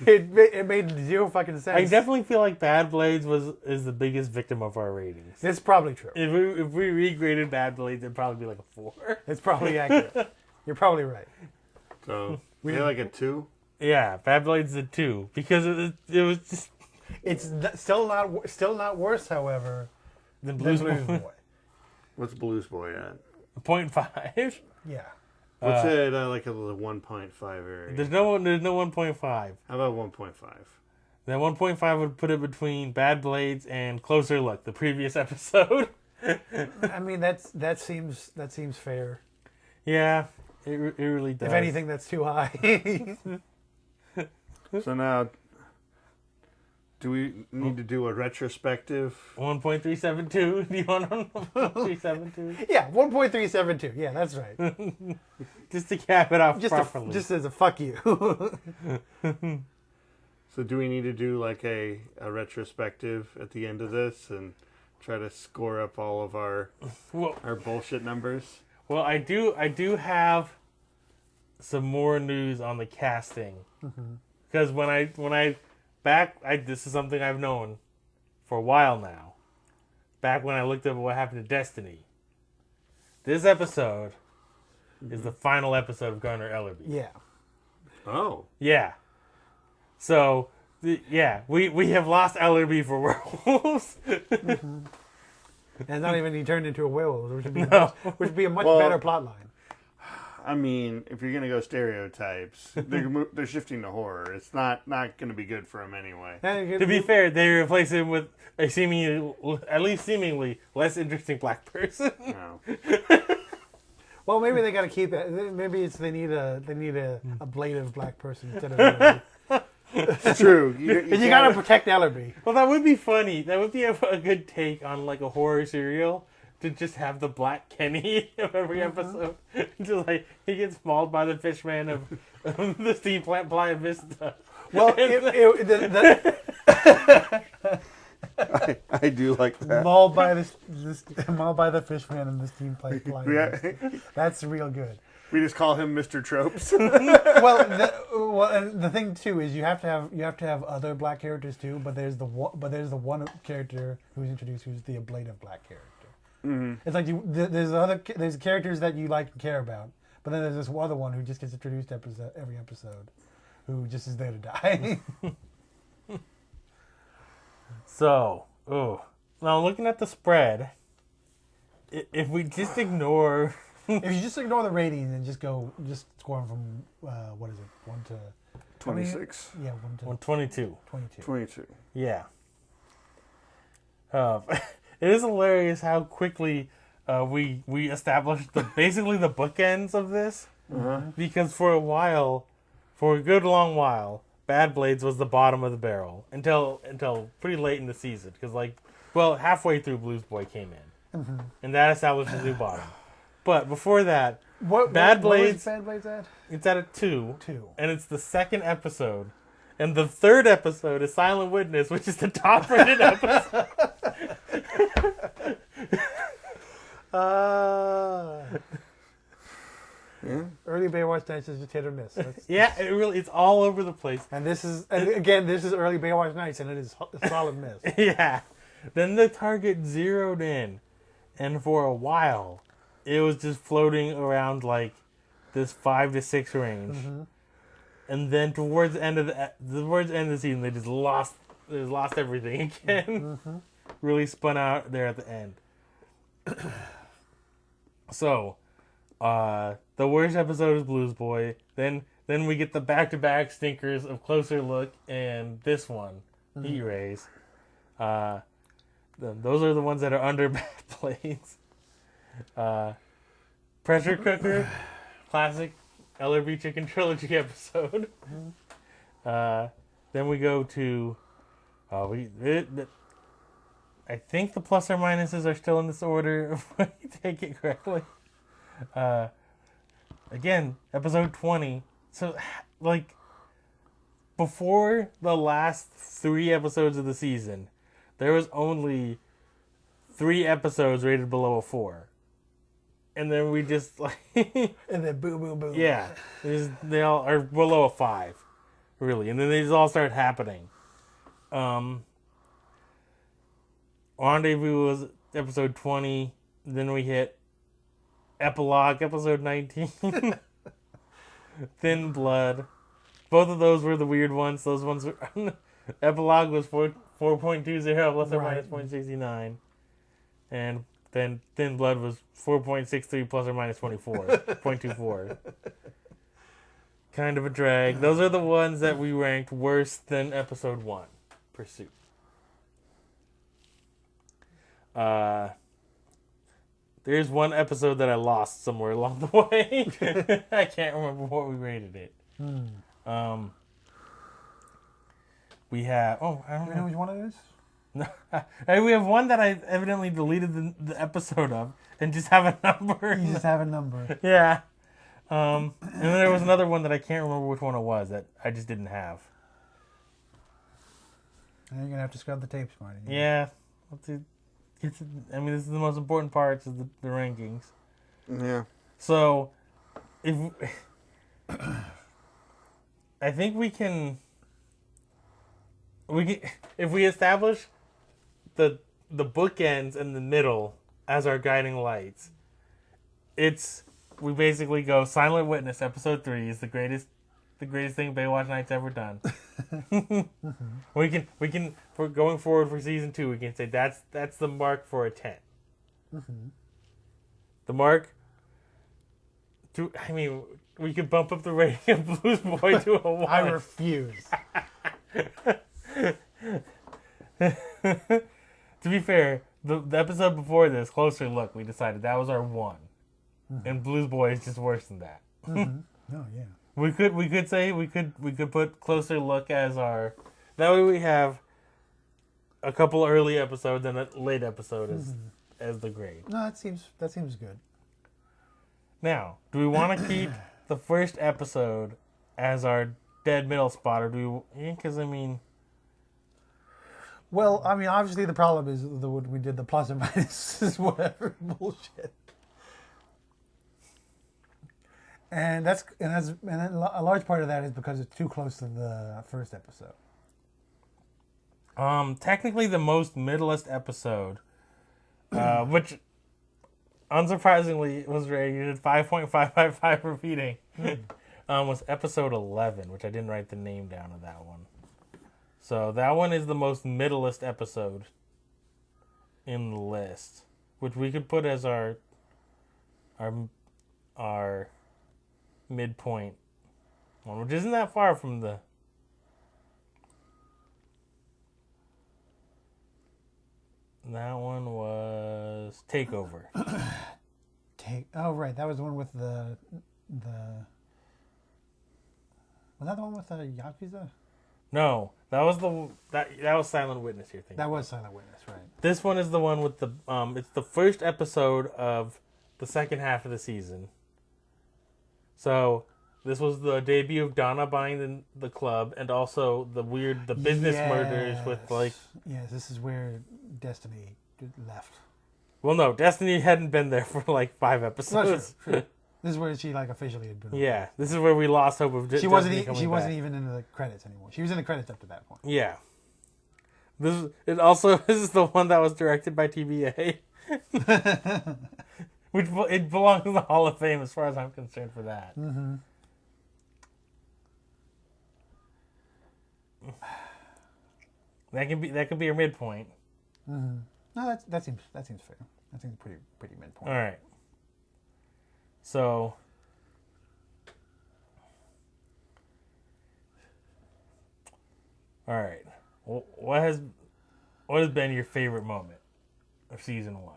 it made zero fucking sense. I definitely feel like Bad Blades is the biggest victim of our ratings. It's probably true. If we regraded Bad Blades, it'd probably be like a 4. It's probably accurate. You're probably right. So we like a 2. Yeah, Bad Blades is a 2 because it was just It's still not worse, however, than than Blues Boy. What's Blues Boy at? 0.5. Yeah. What's it like a 1.5 area? There's no 1.5. How about 1.5? Then 1.5 would put it between Bad Blades and Closer Look, the previous episode. I mean, that seems fair. Yeah, it really does. If anything, that's too high. So now, do we need to do a retrospective? 1.372. Do you want 1.372? Yeah, 1.372. Yeah, that's right. Just to cap it off properly. Just as a fuck you. So do we need to do like a retrospective at the end of this and try to score up all of our bullshit numbers? Well, I do have some more news on the casting. Because this is something I've known for a while now. Back when I looked up what happened to Destiny. This episode is the final episode of Garner Ellerby. Yeah. Oh. Yeah. So, we have lost Ellerby for werewolves. And not even he turned into a werewolf, which would be a much Well, better plot line. I mean, if you're gonna go stereotypes, they're shifting to horror. It's not gonna be good for him anyway. To be fair, they replace him with a seemingly less interesting black person. No. Well, maybe they got to keep it. Maybe they need a ablative black person instead of Ellerby. It's true. You got to protect Ellerby. Well, that would be funny. That would be a good take on like a horror serial. To just have the Black Kenny of every episode. Just like, he gets mauled by the fishman of the steam plant Playa Vista. Well, I do like that. mauled by the fishman and the steam plant Playa Vista. That's real good. We just call him Mr. Tropes. And the thing too is you have to have other black characters too. But there's the one character who's introduced who's the ablative black character. Mm-hmm. It's like there's characters that you like and care about, but then there's this other one who just gets introduced every episode, who just is there to die. So, now looking at the spread, if we just ignore, if you just ignore the ratings and just score them from what is it, 1 to 26. Yeah, 1 to 122. 22. Yeah. It is hilarious how quickly we established basically the bookends of this. Because for a good long while, Bad Blades was the bottom of the barrel until pretty late in the season. Because halfway through Blues Boy came in, and that established a new bottom. But before that, Bad Blades. What was Bad Blades at? It's at a 2. 2. And it's the second episode. And the third episode is Silent Witness, which is the top rated episode. Early Baywatch Nights is just hit or miss. It's all over the place. And this is early Baywatch Nights, and it is a solid miss. Yeah. Then the target zeroed in. And for a while, it was just floating around like this 5 to 6 range. And then towards the end of the season, they just lost everything again. Really spun out there at the end. So, the worst episode is Blues Boy. Then we get the back-to-back stinkers of Closer Look and this one, Heat Rays. Those are the ones that are under Bad Blades. Pressure Cooker, classic LRB Chicken Trilogy episode. Then we go to... I think the plus or minuses are still in this order if I take it correctly. Again, episode 20. So, before the last 3 episodes of the season, there was only 3 episodes rated below a 4. And then we just, and then boom, boom, boom. Yeah. They all are below a 5, really. And then they just all start happening. Rendezvous was episode 20. Then we hit Epilogue, episode 19. Thin Blood. Both of those were the weird ones. Those ones were... Epilogue was 4.20 plus or minus 0.69. And then Thin Blood was 4.63 plus or minus 0.24. Kind of a drag. Those are the ones that we ranked worse than episode 1, Pursuit. There's one episode that I lost somewhere along the way. I can't remember what we rated it. We have... Oh, I don't know which one it is? No, we have one that I evidently deleted the episode of and just have a number. You just have a number. Yeah. And then there was another one that I can't remember which one it was that I just didn't have. You're going to have to scrub the tapes, Marty. Yeah. This is the most important parts of the rankings. Yeah. So, I think we can... if we establish the bookends and the middle as our guiding lights, we basically go Silent Witness episode 3 is the greatest thing Baywatch Night's ever done. We can for going forward for season 2, we can say that's the mark for a 10. The mark we could bump up the rating of Blues Boy to a 1. I refuse. To be fair, the episode before this, Closer Look, we decided that was our 1. And Blues Boy is just worse than that. Oh yeah. We could say we could put Closer Look as our... That way we have a couple early episodes and a late episode as the grade. No, that seems good. Now, do we want to keep the first episode as our dead middle spot, or do we... Because, Well, obviously the problem is when we did the plus and minuses, whatever bullshit. And a large part of that is because it's too close to the first episode. Technically the most middleest episode, which unsurprisingly was rated 5.555 repeating, was episode 11, which I didn't write the name down of that one. So that one is the most middleest episode in the list, which we could put as our midpoint one, which isn't that far from the... That one was Takeover. Oh, right. That was the one with Was that the one with the Yakuza? No, that was that was Silent Witness you're thinking. That was Silent Witness, right? This one is the one with the it's the first episode of the second half of the season. So this was the debut of Donna buying the club, and also the business murders with like. Yes, this is where Destiny left. Well, no, Destiny hadn't been there for like 5 episodes. No, sure. This is where she like officially had been. Yeah, this is where we lost hope of. She wasn't even in the credits anymore. She was in the credits up to that point. Yeah. This is the one that was directed by TVA, which it belongs in the Hall of Fame as far as I'm concerned for that. Mm-hmm. That could be your midpoint. Mm-hmm. No, that seems fair. That seems pretty midpoint. All right. So. All right. What has been your favorite moment of season 1?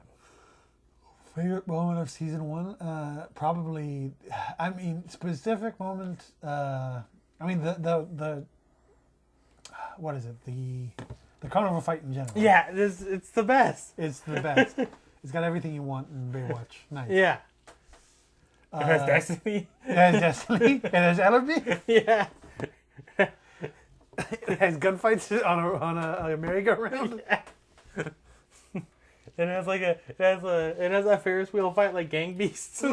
Favorite moment of season 1? Probably. I mean, specific moment. I mean the what is it? The carnival fight in general. Yeah, it's the best. It's the best. It's got everything you want in Baywatch. Nice. Yeah. It has Destiny. It has Destiny. It has Ellerby. Yeah. It has gunfights on a merry-go-round. Yeah. It has a Ferris wheel fight like gang beasts.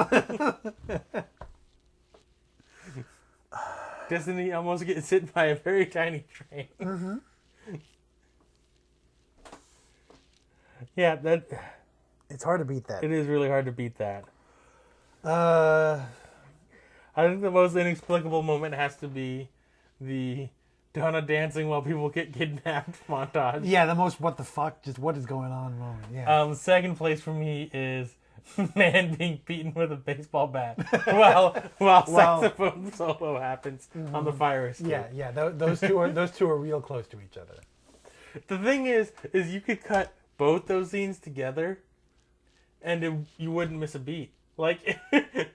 Destiny almost gets hit by a very tiny train. Mm-hmm. Yeah, it's hard to beat that. It is really hard to beat that. Uh, I think the most inexplicable moment has to be the Donna dancing while people get kidnapped montage. Yeah, the most what the fuck, just what is going on moment. Yeah. Second place for me is man being beaten with a baseball bat while saxophone solo happens on the fire escape. Yeah. Those two are real close to each other. The thing is you could cut both those scenes together, and you wouldn't miss a beat. Like if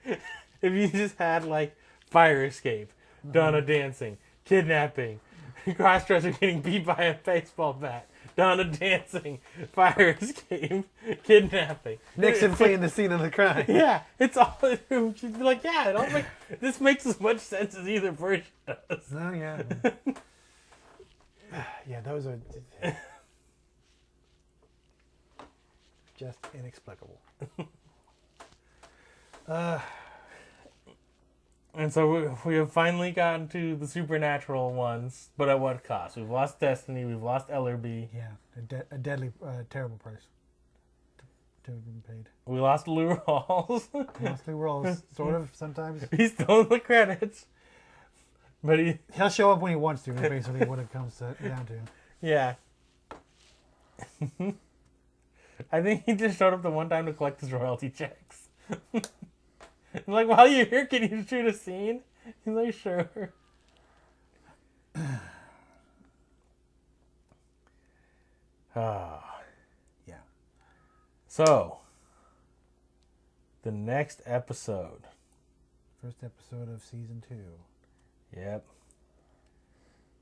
you just had like fire escape, Donna dancing, kidnapping, crossdresser getting beat by a baseball bat, Donna dancing, fire escape, kidnapping. Nixon playing the scene of the crime. Yeah, it's all. She'd be like, yeah, this makes as much sense as either version does. Oh yeah. Yeah, those are just inexplicable. And so we have finally gotten to the supernatural ones, but at what cost? We've lost Destiny, we've lost Ellerby. Yeah, a deadly, terrible price to have been paid. We lost Lou Rawls. Lost Lou Rawls, sort of, sometimes. He's still in the credits. But he'll show up when he wants to, is basically what it comes down to. Yeah. I think he just showed up the one time to collect his royalty checks. I'm like, while you're here, can you shoot a scene? He's like, sure. Yeah. So, the next episode. First episode of season 2. Yep.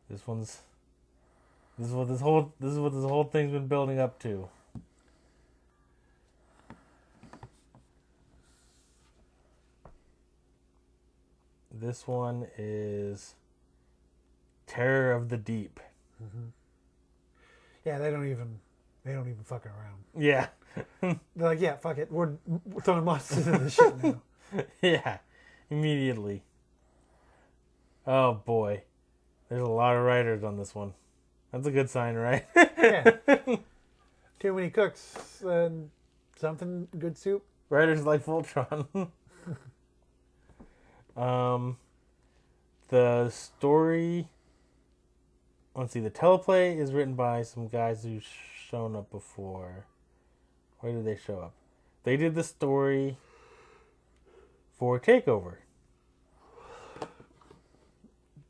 This is what this whole thing's been building up to. This one is Terror of the Deep. Mm-hmm. Yeah, they don't even fucking around. Yeah. They're like, yeah, fuck it, we're throwing monsters in this shit now. Yeah, immediately. Oh boy, there's a lot of writers on this one. That's a good sign, right? Yeah. Too many cooks and something good soup. Writers like Voltron. The story. Let's see. The teleplay is written by some guys who've shown up before. Where did they show up? They did the story for Takeover.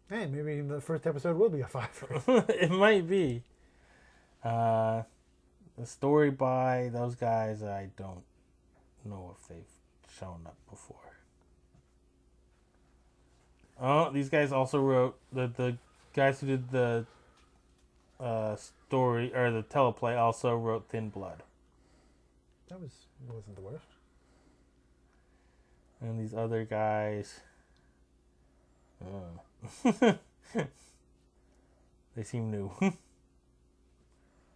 Hey, maybe the first episode will be a 5. It might be. The story by those guys, I don't know if they've shown up before. Oh, these guys also wrote the guys who did the story or the teleplay also wrote Thin Blood. Wasn't the worst. And these other guys, they seem new.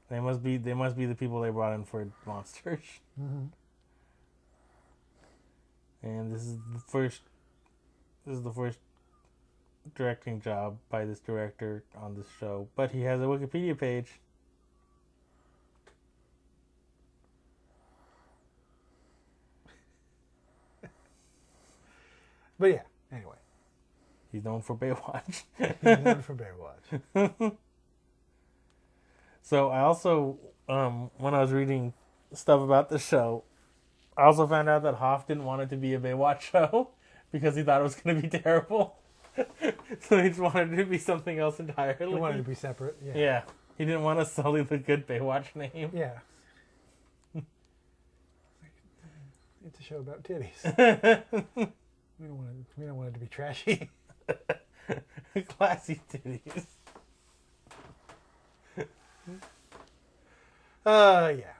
They must be the people they brought in for Monsters. Mm-hmm. And this is the first directing job by this director on this show, but he has a Wikipedia page. But yeah, anyway. He's known for Baywatch. He's known for Baywatch. So I also, when I was reading stuff about the show, I also found out that Hoff didn't want it to be a Baywatch show because he thought it was going to be terrible. So he just wanted it to be something else entirely. He wanted it to be separate. Yeah. Yeah. He didn't want to sully the good Baywatch name. Yeah. It's a show about titties. We don't want it to be trashy. Classy titties. Yeah.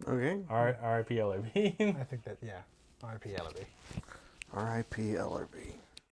Okay. R.I.P. LRB. I think that, yeah. R.I.P. Ellerby. R.I.P. LRB.